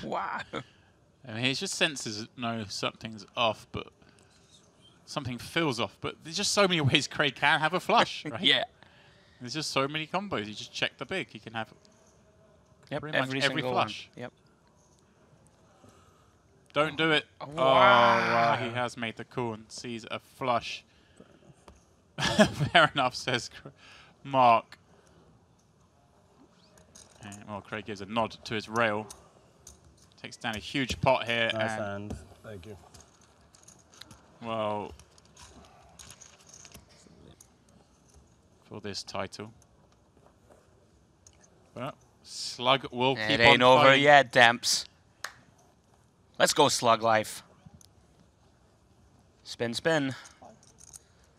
Wow. I mean, he just senses, no, something's off, but something feels off. But there's just so many ways Craig can have a flush, right? Yeah. There's just so many combos. You just check the big. He can have Yep, pretty much every single flush. one. Yep. Don't do it. Wow. Oh, wow. He has made the call and sees a flush. Fair enough, says Mark. And, well, Craig gives a nod to his rail. Takes down a huge pot here. Nice And, hand. Thank you. well, for this title. But Slug will keep on It ain't over fighting. yet, Demps. Let's go, Slug Life. Spin, spin.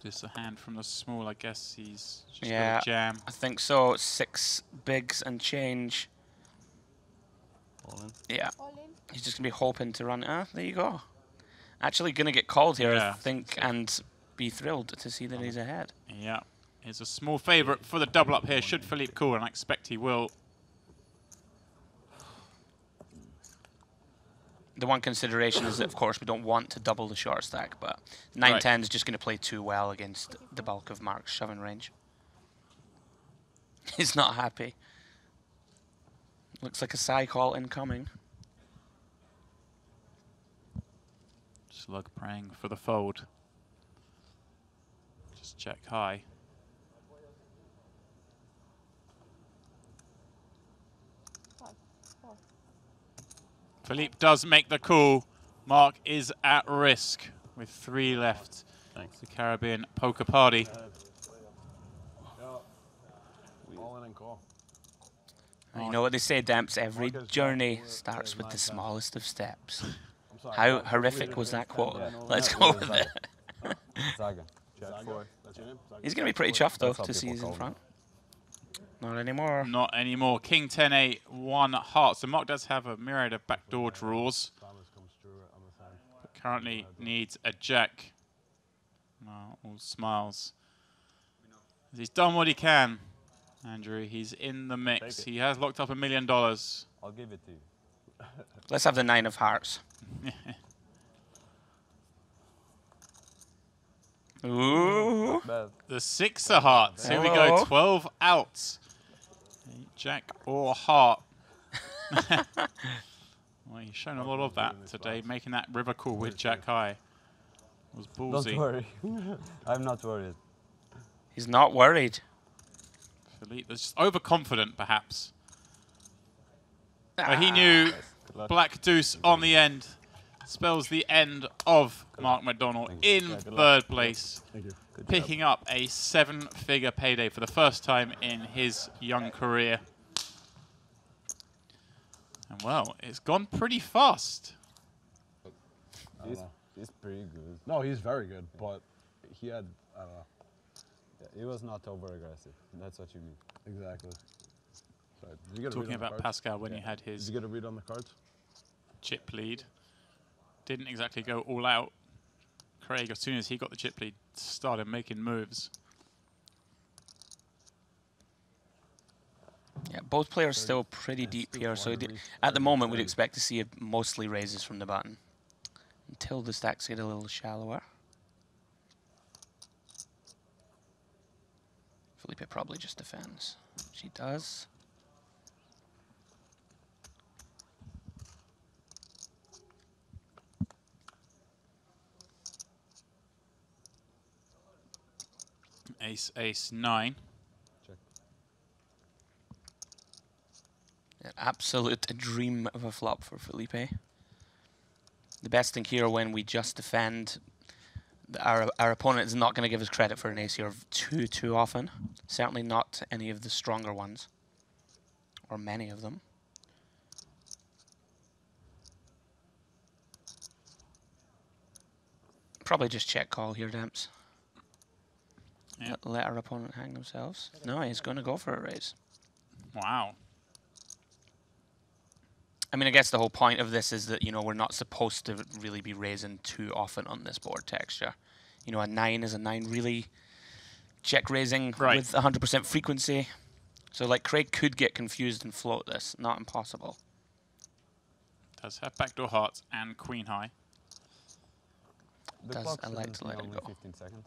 Just a hand from the small, I guess he's just Yeah, got a jam. I think so. 6 bigs and change. All in. Yeah. He's just going to be hoping to run. Ah, there you go. Actually going to get called here, Yeah. I think, and be thrilled to see that he's ahead. Yeah, he's a small favourite for the double up here. Should Philippe call, and I expect he will. The one consideration is that, of course, we don't want to double the short stack, but 9-10 is just going to play too well against the bulk of Mark's shoving range. He's not happy. Looks like a side call incoming. Slug praying for the fold. Just check high. Philippe does make the call. Mark is at risk with 3 left. Thanks. The Caribbean Poker Party. All in and call. You know what they say, Demps? Every Marcus, journey Jack, starts with the 9-10. smallest of steps. I'm sorry, How Jack, horrific Jack, was that Jack, quote? Jack, Let's Jack, go Jack, with Jack. it. Zaga. Jack Zaga. 4. That's your name? Zaga? He's going to be pretty chuffed, though, That's how to see people he's in call front. Not anymore. Not anymore. King 10-8, 1 heart. So Mark does have a myriad of backdoor draws. Thomas comes through it on the hand. But currently needs a jack. No, all smiles. He's done what he can, Andrew. He's in the mix. He has locked up $1 million. I'll give it to you. Let's have the 9 of hearts. Ooh. Bad. The 6 of hearts. Here we Hello. go. 12 outs. Jack or heart. Well, he's shown a lot of that today, making that river call with Jack high. Was ballsy. Don't worry. I'm not worried. He's not worried. Philippe was just overconfident, perhaps. But he knew Black Deuce on the end spells the end of Mark McDonald in third place, Thank you. picking up a 7-figure payday for the first time in his young career. And well, it's gone pretty fast. He's pretty good. No, he's very good, but he had, I don't know. Yeah, he was not over aggressive. That's what you mean. Exactly. Sorry, did you get a read Talking on the about cards? Pascal when he Yeah. had Did his you get a read on the cards? chip lead. Didn't exactly go all out. Craig, as soon as he got the chip lead, started making moves. Yeah, both players still pretty deep here, so at the moment we'd expect to see mostly raises from the button until the stacks get a little shallower. Felipe probably just defends. She does. Ace, ace, 9. An absolute dream of a flop for Felipe. The best thing here when we just defend, our opponent is not going to give us credit for an ace here too often. Certainly not any of the stronger ones, or many of them. Probably just check call here, Demps. Yep. Let our opponent hang themselves. No, he's going to go for a raise. Wow. I mean, I guess the whole point of this is that, you know, we're not supposed to really be raising too often on this board texture. You know, a 9 is a 9 really check raising with 100% frequency. So, like, Craig could get confused and float this. Not impossible. Does have backdoor hearts and queen high. The Does clock elect shouldn't to be let it only go. 15 seconds.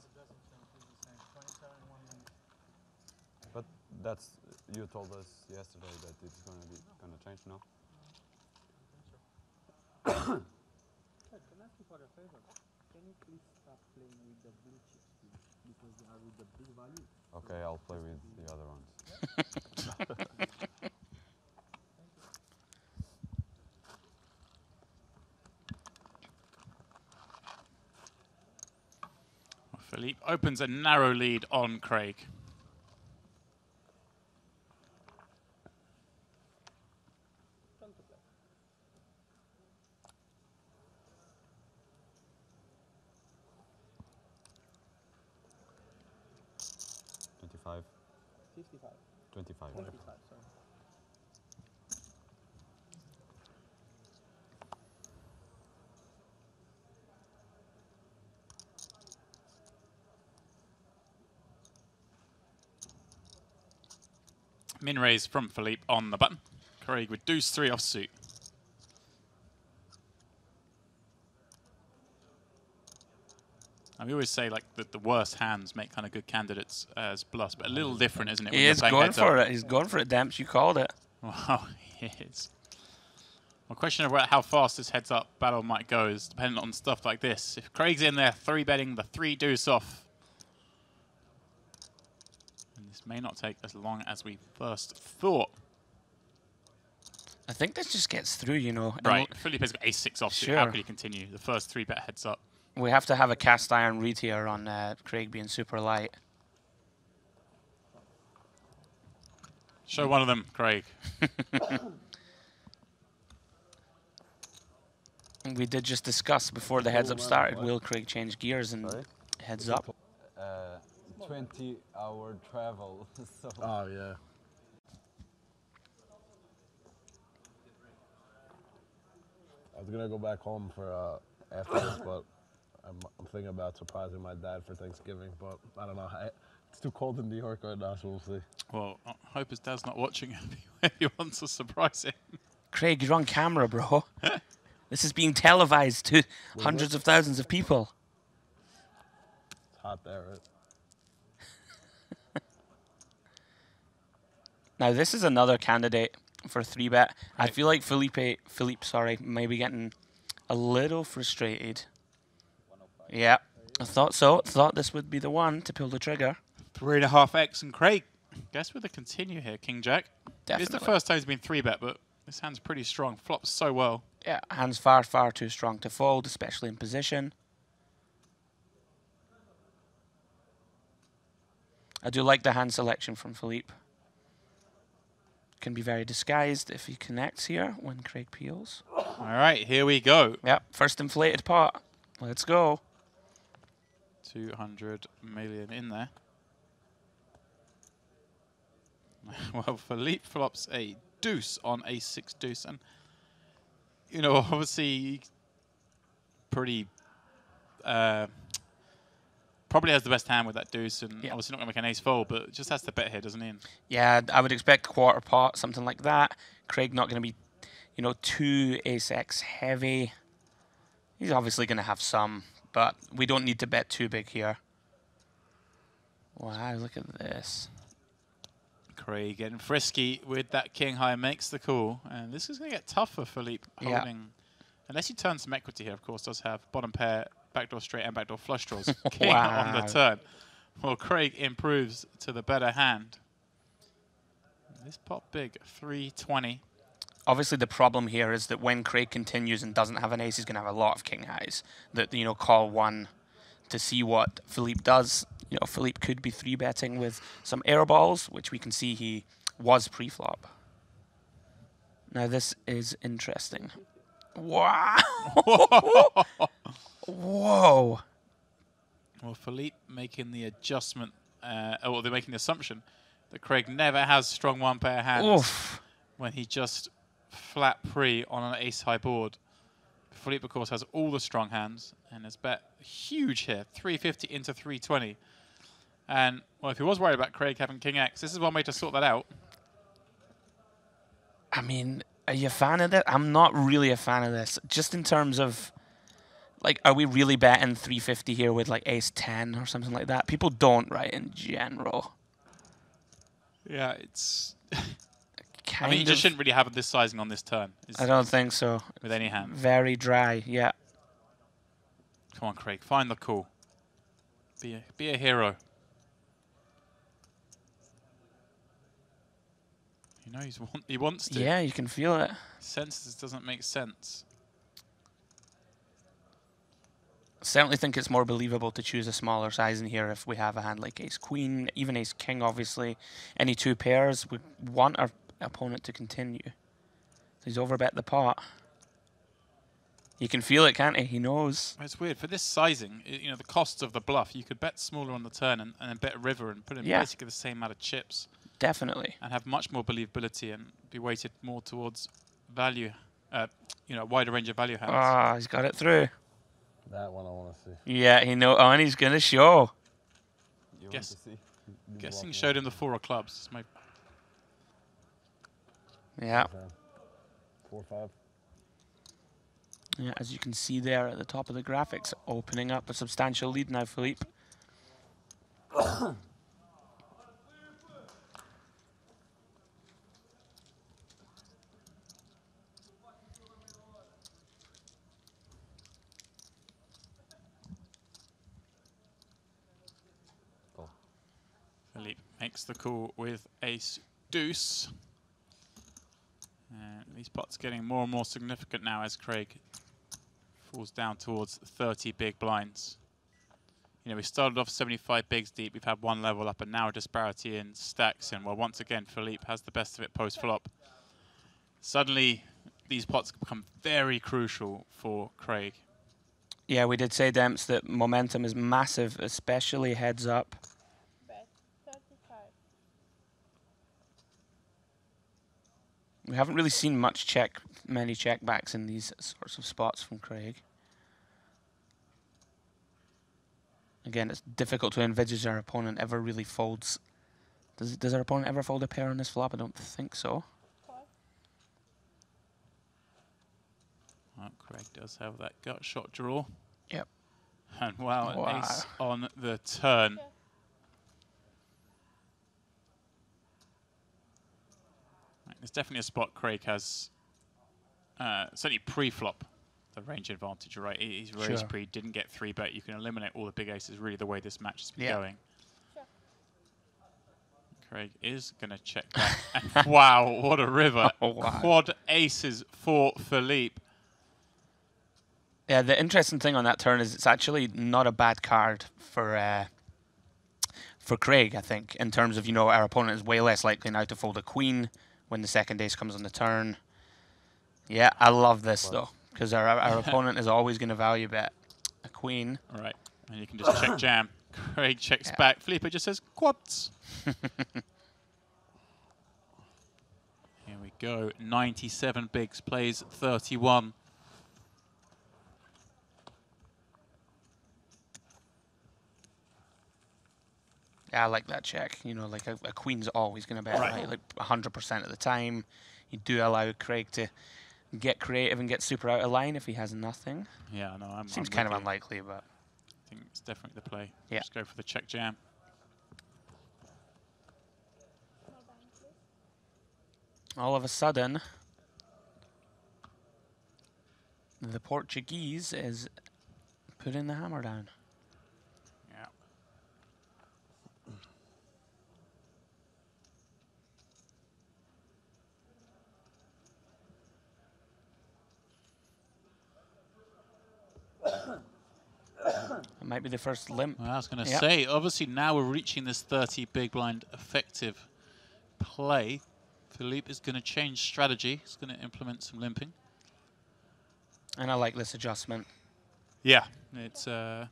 But that's, you told us yesterday that it's gonna change now. Can I ask you for a favor? Can you please stop playing with the blue chips, please? Because they are with the big value. Okay, I'll play with the other ones. Philippe opens a narrow lead on Craig. $25. 55. 25. 25, sorry. Min raise from Philippe on the button. Craig with deuce 3 offsuit. And we always say like that the worst hands make kind of good candidates as bluffs, but a little different, isn't it? He is going for it. He's going for it, Demps. You called it. Wow, he is. Well, question of how fast this heads up battle might go is dependent on stuff like this. If Craig's in there 3-betting the 3 deuce off, and this may not take as long as we first thought. I think this just gets through, you know. Right, Philippe's got ace-6 offsuit. Sure. How could he continue? The first 3-bet heads up. We have to have a cast iron read here on Craig being super light. Show one of them, Craig. We did just discuss before the heads up started, will Craig change gears and Sorry? heads up? 20-hour travel. So Oh, yeah. I was going to go back home for after this, but I'm thinking about surprising my dad for Thanksgiving, but I don't know. It's too cold in New York right now, so we'll see. Well, I hope his dad's not watching if he wants to surprise him. Craig, you're on camera, bro. This is being televised to hundreds of thousands of people. It's hot there, right? Now, this is another candidate for 3-bet. I feel like Philippe, sorry, may be getting a little frustrated. Yeah, I thought so. Thought this would be the one to pull the trigger. 3.5x and Craig. Guess with a continue here, King Jack. Definitely. It's the first time he's been 3-bet, but this hand's pretty strong. Flops so well. Yeah, hand's far, far too strong to fold, especially in position. I do like the hand selection from Philippe. Can be very disguised if he connects here when Craig peels. All right, here we go. Yep, first inflated pot. Let's go. 200 million in there. Well, Philippe flops a deuce on ace-6 deuce, and you know, obviously, probably has the best hand with that deuce, and obviously not going to make an ace fold, but just has to bet here, doesn't he? Yeah, I would expect quarter pot, something like that. Craig not going to be, you know, too ace-x heavy. He's obviously going to have some, but we don't need to bet too big here. Wow, look at this. Craig getting frisky with that king high makes the call, and this is going to get tough for Philippe holding. Unless he turns some equity here, of course, does have bottom pair, backdoor straight, and backdoor flush draws. King on the turn. Well, Craig improves to the better hand. This pot big, 320. Obviously, the problem here is that when Craig continues and doesn't have an ace, he's going to have a lot of king highs. That, you know, call one to see what Philippe does. You know, Philippe could be 3-betting with some air balls, which we can see he was pre-flop. Now, this is interesting. Wow! Whoa! Well, Philippe making the adjustment, or they're making the assumption that Craig never has strong one-pair hands. Oof. When he just flat pre on an ace-high board. Philippe, of course, has all the strong hands and has bet huge here, 350 into 320. And, well, if he was worried about Craig having King X, this is one way to sort that out. I mean, are you a fan of this? I'm not really a fan of this. Just in terms of, like, are we really betting 350 here with, like, ace-10 or something like that? People don't, right, in general. Yeah, it's... I mean, you just shouldn't really have this sizing on this turn. I don't think so. With any hand. Very dry, yeah. Come on, Craig, find the call. Be a hero. You know, he wants to. Yeah, you can feel it. Senses doesn't make sense. Certainly think it's more believable to choose a smaller size in here if we have a hand like ace-queen, even ace-king, obviously. Any two pairs, we want our opponent to continue. So he's overbet the pot. You can feel it, can't he? He knows. It's weird. For this sizing, you know, the cost of the bluff, you could bet smaller on the turn and then bet a river and put in basically the same amount of chips. Definitely. And have much more believability and be weighted more towards value, you know, a wider range of value hands. Ah, he's got it through. That one I want to see. Yeah, he know. Oh, and he's going to show. You want to see? Guessing showed him the 4 of clubs. Yeah. 4-5. Yeah, as you can see there at the top of the graphics, opening up a substantial lead now, Philippe. Philippe makes the call with ace deuce. And these pots getting more and more significant now as Craig falls down towards 30 big blinds. You know, we started off 75 bigs deep, we've had one level up, and now a disparity in stacks in. Well, once again, Philippe has the best of it post-flop. Suddenly, these pots become very crucial for Craig. Yeah, we did say, Demps, that momentum is massive, especially heads up. We haven't really seen many checkbacks in these sorts of spots from Craig. Again, it's difficult to envisage our opponent ever really folds. Does our opponent ever fold a pair on this flop? I don't think so. Well, Craig does have that gut shot draw. Yep. And wow, an ace on the turn. There's definitely a spot Craig has, certainly pre-flop, the range advantage, right? He's raised pre, didn't get 3-bet. You can eliminate all the big aces, really the way this match has been going. Sure. Craig is going to check back. And wow, what a river. Oh, wow. Quad aces for Philippe. Yeah, the interesting thing on that turn is it's actually not a bad card for Craig, I think, in terms of, you know, our opponent is way less likely now to fold a queen when the second ace comes on the turn. Yeah, I love this, though, because our opponent is always going to value bet a queen. All right, and you can just check jam. Craig checks back. Felipe just says quads. Here we go. 97 bigs, plays 31. Yeah, I like that check. You know, like a queen's always going to bet, right? Like 100% of the time. You do allow Craig to get creative and get super out of line if he has nothing. Yeah, no, Seems kind of unlikely, but I think it's definitely the play. Yeah. Just go for the check jam. All of a sudden, the Portuguese is putting the hammer down. Yeah. It might be the first limp. Well, I was going to say, obviously now we're reaching this 30 big blind effective play. Philippe is going to change strategy. He's going to implement some limping. And I like this adjustment. Yeah, it's going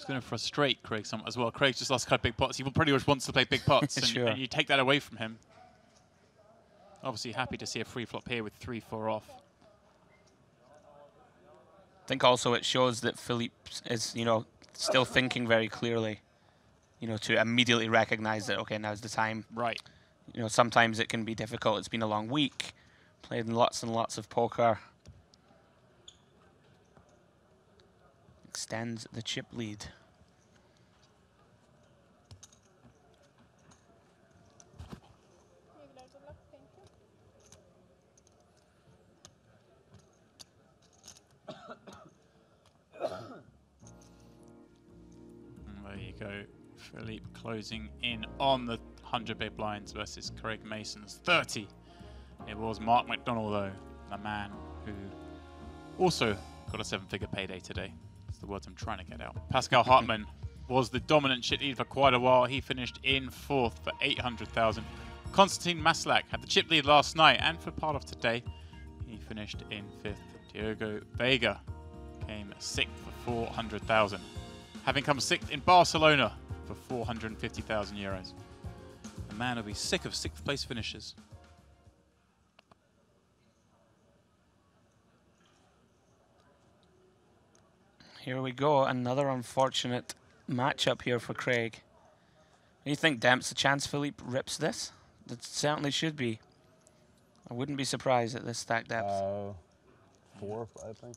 to frustrate Craig somewhat as well. Craig's just lost kind of big pots. He pretty much wants to play big pots, and you take that away from him. Obviously happy to see a free flop here with 3-4 off. I think also it shows that Philippe is, you know, still thinking very clearly, you know, to immediately recognize that, okay, now's the time. Right. You know, sometimes it can be difficult. It's been a long week, played lots and lots of poker. Extends the chip lead. There you go. Philippe closing in on the 100 big blinds versus Craig Mason's 30. It was Mark McDonald, though, the man who also Got a 7-figure payday today. That's the words I'm trying to get out. Pascal Hartmann was the dominant chip lead for quite a while. He finished in 4th for 800,000. Konstantin Maslak had the chip lead last night, and for part of today, he finished in 5th. Diogo Vega came 6th for 400,000. Having come 6th in Barcelona for 450,000 euros. The man will be sick of 6th place finishes. Here we go, another unfortunate matchup here for Craig. Do you think Demp's a chance Philippe rips this? It certainly should be. I wouldn't be surprised at this stack depth. 4, I think.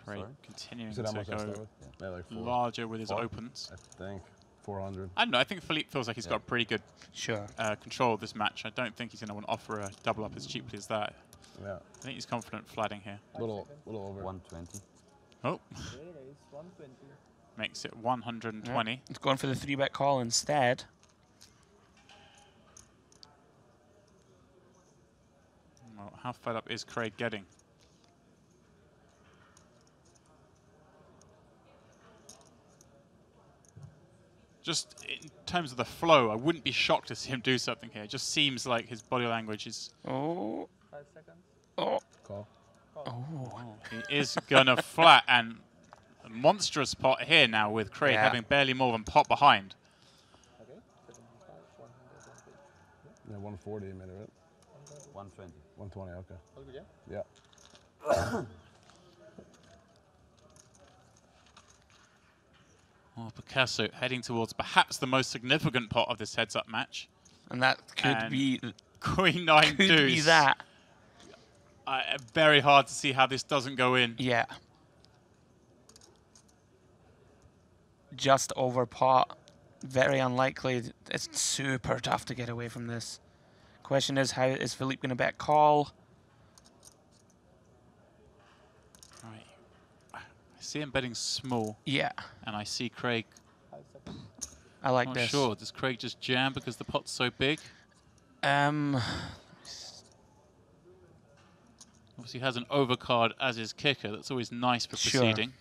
Craig continuing Is it to how much I go start with? Yeah, like 4. larger with his 4? opens. I think 400. I don't know, I think Philippe feels like he's got pretty good Sure. control of this match. I don't think he's going to want to offer a double up as cheaply as that. Yeah. I think he's confident flatting here. Little over. 120. Oh. There is 120. Makes it 120. Yeah. It's going for the 3-bet call instead. Well, how fed up is Craig getting? Just in terms of the flow, I wouldn't be shocked to see him do something here. It just seems like his body language is... Oh. 5 seconds. Oh. Call. Oh. He is going to flat, and a monstrous pot here now with Craig having barely more than pot behind. Okay. 75, 120. Yeah, 140 a minute, right? 120. 120, okay. All good, yeah? Yeah. Well, Picasso heading towards perhaps the most significant pot of this heads-up match. And that could be... Queen 9 could deuce. be that. Very hard to see how this doesn't go in. Yeah. Just over pot. Very unlikely. It's super tough to get away from this. Question is, how is Philippe going to bet call? Right. I see him betting small. Yeah. And I see Craig. 5 seconds. I like Not this. sure. Does Craig just jam because the pot's so big? Obviously has an overcard as his kicker. That's always nice for proceeding.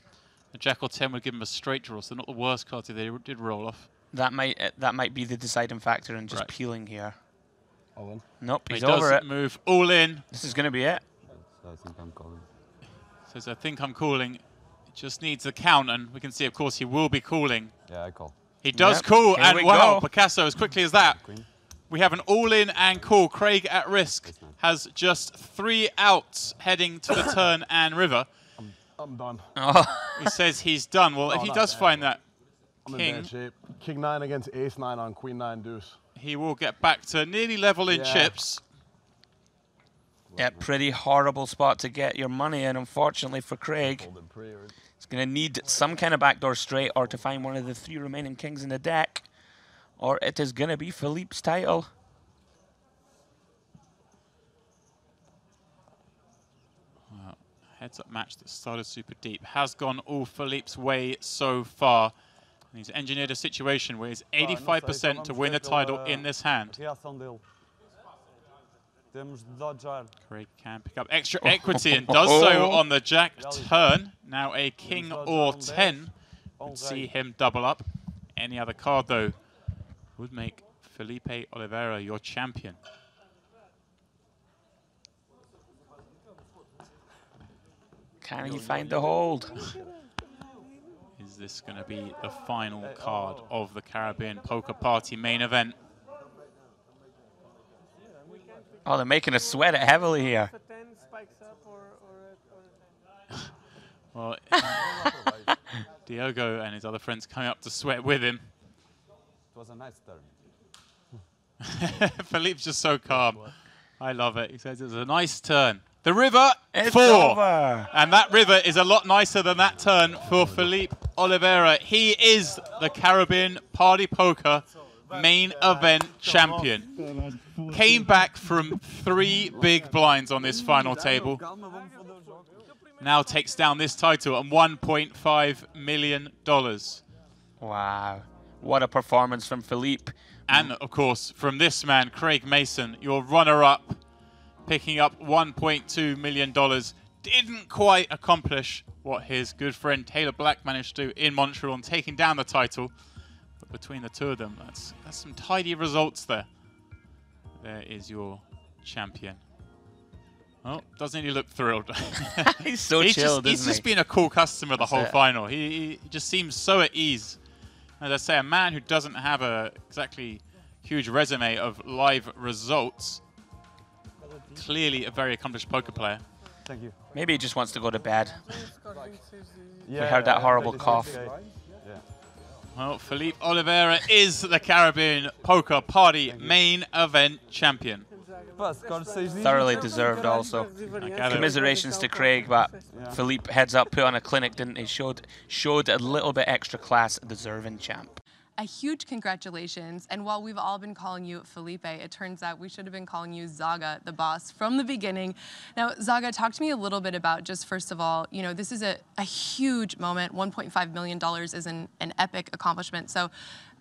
The Jack or 10 would give him a straight draw, so not the worst card if they did roll off. That might be the deciding factor in just peeling here. All in? Nope, he's he over does it. Move all in. This is going to be it. So I think I'm calling. Says, I think I'm calling. It just needs a count, and we can see, of course, he will be calling. Yeah, I call. He does Yep. call, Here and we wow, go. Picasso, as quickly as that. Queen. We have an all-in and call. Craig at risk has just 3 outs heading to the turn and river. I'm done. Oh. He says he's done. Well, if he not does bad, find that I'm in king, bad shape. King 9 against Ace 9 on Queen 9 deuce. he will get back to nearly level in Yeah. chips. Yeah, pretty horrible spot to get your money in, unfortunately, for Craig. Holding pre or He's going to need some kind of backdoor straight or to find one of the 3 remaining kings in the deck. Or it is going to be Philippe's title. Heads-up match that started super deep has gone all Philippe's way so far. And he's engineered a situation where he's 85% to win the title in this hand. Reação dele. Temos de dodgear. Craig can pick up extra equity and does so on the jack turn. Now a king or 10 would see him double up. Any other card, though, would make Felipe Oliveira your champion. Can he find the hold? Is this going to be the final card of the Caribbean Poker Party main event? Oh, they're making us sweat it heavily here. If a 10 spikes up or a Well, Diogo and his other friends coming up to sweat with him. It was a nice turn. Philippe's just so calm. I love it. He says it was a nice turn. The river, It's 4. over. And that river is a lot nicer than that turn for Felipe Oliveira. He is the Caribbean Party Poker main event champion. Came back from 3 big blinds on this final table. Now takes down this title and $1.5 million. Wow. What a performance from Philippe. And, of course, from this man, Craig Mason, your runner-up, picking up $1.2 million. didn't quite accomplish what his good friend Taylor Black managed to do in Montreal and taking down the title. But between the two of them, that's some tidy results there. There is your champion. Oh, doesn't he look thrilled? He's so chilled, He's just been a cool customer the whole final. He just seems so at ease. As I say, a man who doesn't have a exactly huge resume of live results. Clearly a very accomplished poker player. Thank you. Maybe he just wants to go to bed. Yeah, We heard that horrible cough. Yeah. Well, Felipe Oliveira is the Caribbean Poker Party main event champion. Thoroughly deserved also. Commiserations to Craig, but Philippe, heads up, put on a clinic, didn't he? Showed a little bit extra class, deserving champ. A huge congratulations, and while we've all been calling you Felipe, it turns out we should have been calling you Zaga, the boss, from the beginning. Now, Zaga, talk to me a little bit about, just first of all, you know, this is a huge moment. $1.5 million is an epic accomplishment. So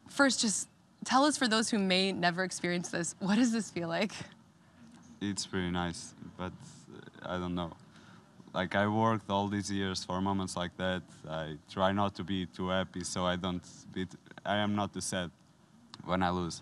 first, just tell us, for those who may never experience this, what does this feel like? It's pretty nice, but I don't know. Like, I worked all these years for moments like that. I try not to be too happy, so I am not too sad when I lose.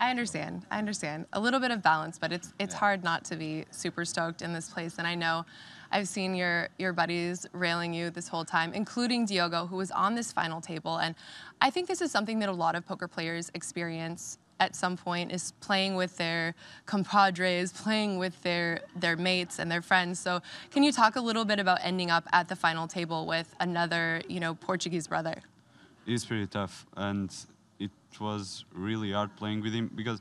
I understand. A little bit of balance, but it's hard not to be super stoked in this place. And I know I've seen your buddies railing you this whole time, including Diogo, who was on this final table. And I think this is something that a lot of poker players experience at some point, is playing with their compadres, playing with their mates and their friends. So can you talk a little bit about ending up at the final table with another, you know, Portuguese brother? It's pretty tough, and it was really hard playing with him because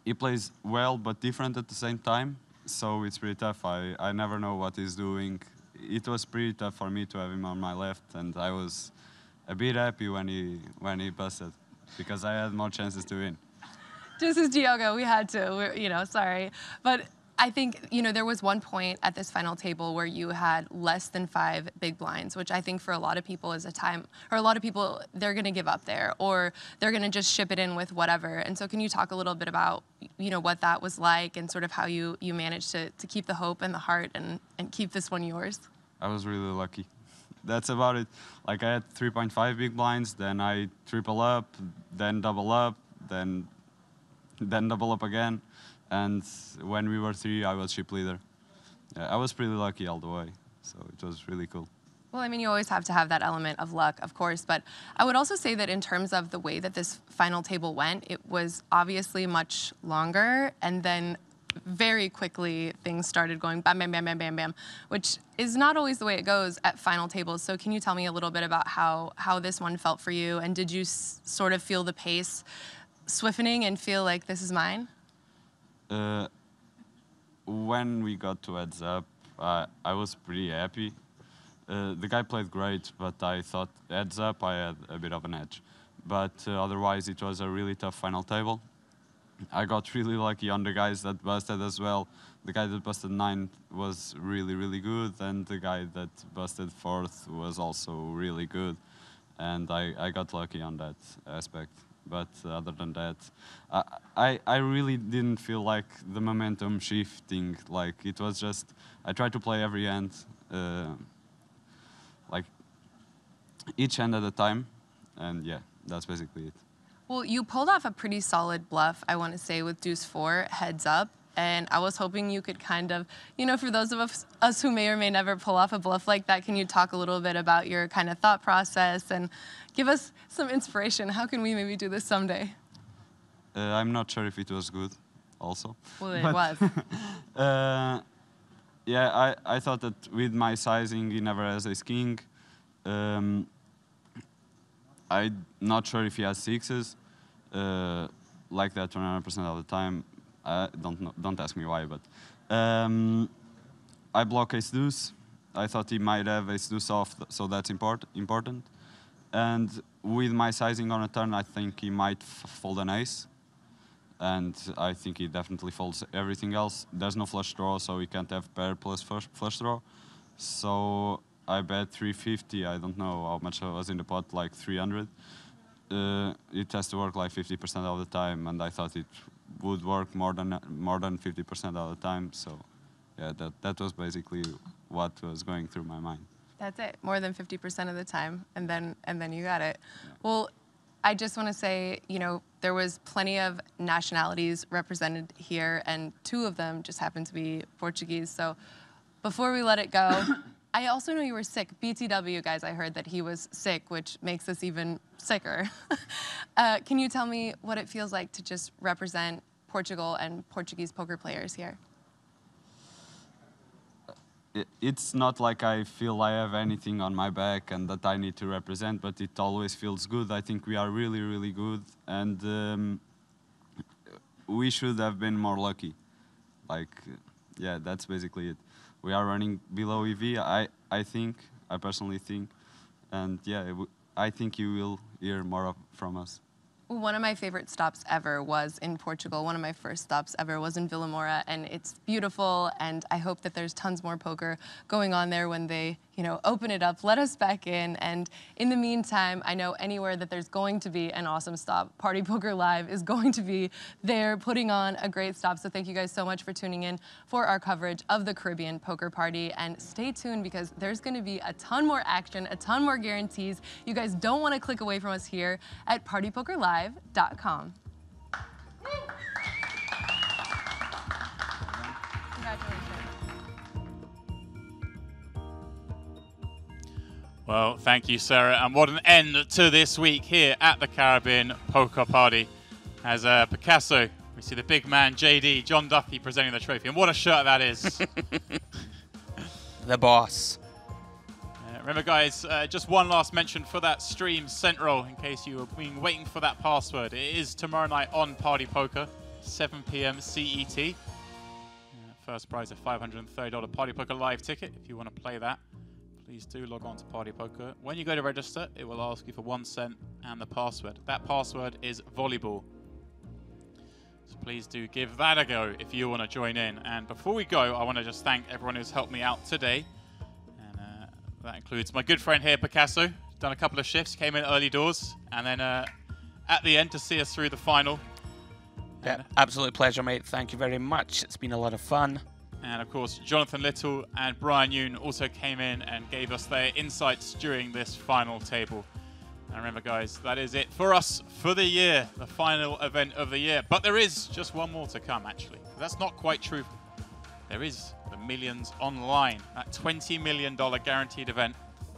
he plays well but different at the same time. So it's pretty tough. I never know what he's doing. It was pretty tough for me to have him on my left, and I was a bit happy when he busted, because I had more chances to win. Just as Diogo, we had to, you know, sorry. But I think, you know, there was one point at this final table where you had less than 5 big blinds, which I think for a lot of people is a time, or a lot of people, they're going to give up there, or they're going to just ship it in with whatever. And so can you talk a little bit about, you know, what that was like, and sort of how you managed to keep the hope and the heart and keep this one yours? I was really lucky. That's about it. Like, I had 3.5 big blinds, then I triple up, then double up, then double up again. And when we were 3, I was chip leader. Yeah, I was pretty lucky all the way, so it was really cool. Well, I mean, you always have to have that element of luck, of course, but I would also say that in terms of the way that this final table went, it was obviously much longer, and then very quickly things started going bam, bam, bam, bam, bam, bam, which is not always the way it goes at final tables. So can you tell me a little bit about how this one felt for you, and did you sort of feel the pace swiftening and feel like this is mine? When we got to heads up, I was pretty happy. The guy played great, but I thought heads up I had a bit of an edge. But otherwise it was a really tough final table. I got really lucky on the guys that busted as well. The guy that busted 9th was really, really good, and the guy that busted 4th was also really good. And I got lucky on that aspect. But other than that, I really didn't feel like the momentum shifting. Like, it was just, I tried to play every hand, like each hand at a time, and yeah, that's basically it. Well, you pulled off a pretty solid bluff, I want to say, with deuce 4 heads up. And I was hoping you could kind of, you know, for those of us who may or may never pull off a bluff like that, can you talk a little bit about your kind of thought process and give us some inspiration? How can we maybe do this someday? I'm not sure if it was good also. Well, it was. Yeah, I thought that with my sizing, he never has ace-king. I'm not sure if he has 6s, like that 100% of the time. Don't ask me why, but I block ace deuce. I thought he might have ace deuce off, so that's important. And with my sizing on a turn, I think he might fold an ace, and I think he definitely folds everything else. There's no flush draw, so he can't have pair plus flush draw. So I bet 350. I don't know how much I was in the pot, like 300. It has to work like 50% of the time, and I thought it would work more than 50% of the time. So yeah, that was basically what was going through my mind. That's it. More than 50% of the time, and then you got it. Yeah. Well, I just want to say, you know, there was plenty of nationalities represented here, and 2 of them just happened to be Portuguese. So before we let it go, I also know you were sick. BTW, guys, I heard that he was sick, which makes this even sicker. Can you tell me what it feels like to just represent Portugal and Portuguese poker players here? It's not like I feel I have anything on my back and that I need to represent, but it always feels good. I think we are really, really good, and we should have been more lucky. Like, yeah, that's basically it. We are running below EV, I personally think, and yeah, I think you will hear more from us. One of my favorite stops ever was in Portugal. One of my first stops ever was in Vila Moura, and it's beautiful, and I hope that there's tons more poker going on there when they, you know, open it up, let us back in, and in the meantime, I know anywhere that there's going to be an awesome stop, Party Poker Live is going to be there putting on a great stop, so thank you guys so much for tuning in for our coverage of the Caribbean Poker Party, and stay tuned because there's gonna be a ton more action, a ton more guarantees. You guys don't wanna click away from us here at partypokerlive.com. Congratulations. Well, thank you, Sarah. And what an end to this week here at the Caribbean Poker Party. As Picasso, we see the big man, JD, John Duffy, presenting the trophy. And what a shirt that is. The boss. Remember, guys, just one last mention for that stream Central, in case you have been waiting for that password. It is tomorrow night on Party Poker, 7 p.m. CET. First prize, a $530 Party Poker Live ticket. If you want to play that, please do log on to Party Poker. When you go to register, it will ask you for 1 cent and the password. That password is volleyball. So please do give that a go if you want to join in. And before we go, I want to just thank everyone who's helped me out today. That includes my good friend here, Picasso. Done a couple of shifts, came in early doors, and then at the end to see us through the final. Yeah, absolute pleasure, mate. Thank you very much. It's been a lot of fun. And of course, Jonathan Little and Brian Yoon also came in and gave us their insights during this final table. And remember, guys, that is it for us for the year, the final event of the year. But there is just one more to come, actually. That's not quite true. There is the Millions Online, that $20 million guaranteed event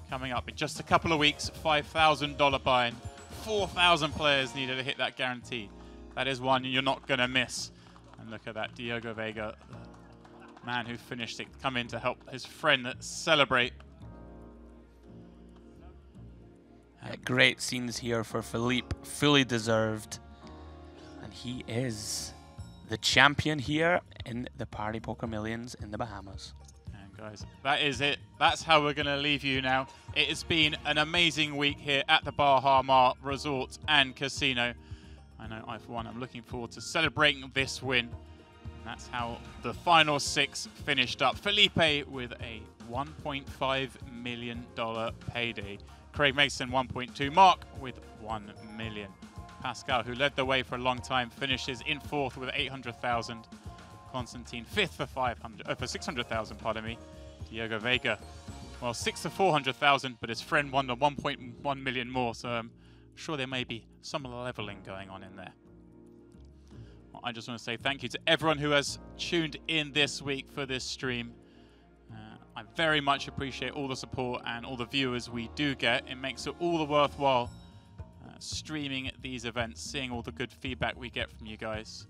coming up in just a couple of weeks, $5,000 buy-in, 4,000 players needed to hit that guarantee. That is one you're not going to miss. And look at that, Diogo Vega, the man who finished it, come in to help his friend celebrate. Great scenes here for Philippe, fully deserved. And he is the champion here in the Party Poker Millions in the Bahamas. And guys, that is it. That's how we're going to leave you now. It has been an amazing week here at the Baha Mar Resort and Casino. I know I, for one, am looking forward to celebrating this win. And that's how the final 6 finished up. Felipe with a $1.5 million payday. Craig Mason, 1.2. Mark with 1 million. Pascal, who led the way for a long time, finishes in 4th with 800,000. Constantine, 5th for 600,000, pardon me. Diogo Vega, well, 6th for 400,000, but his friend won the 1.1 million more, so I'm sure there may be some leveling going on in there. Well, I just want to say thank you to everyone who has tuned in this week for this stream. I very much appreciate all the support and all the viewers we do get. It makes it all the worthwhile streaming these events, seeing all the good feedback we get from you guys.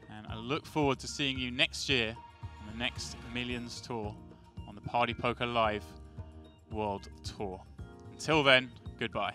And I look forward to seeing you next year on the next Millions Tour on the Party Poker Live World Tour. Until then, goodbye.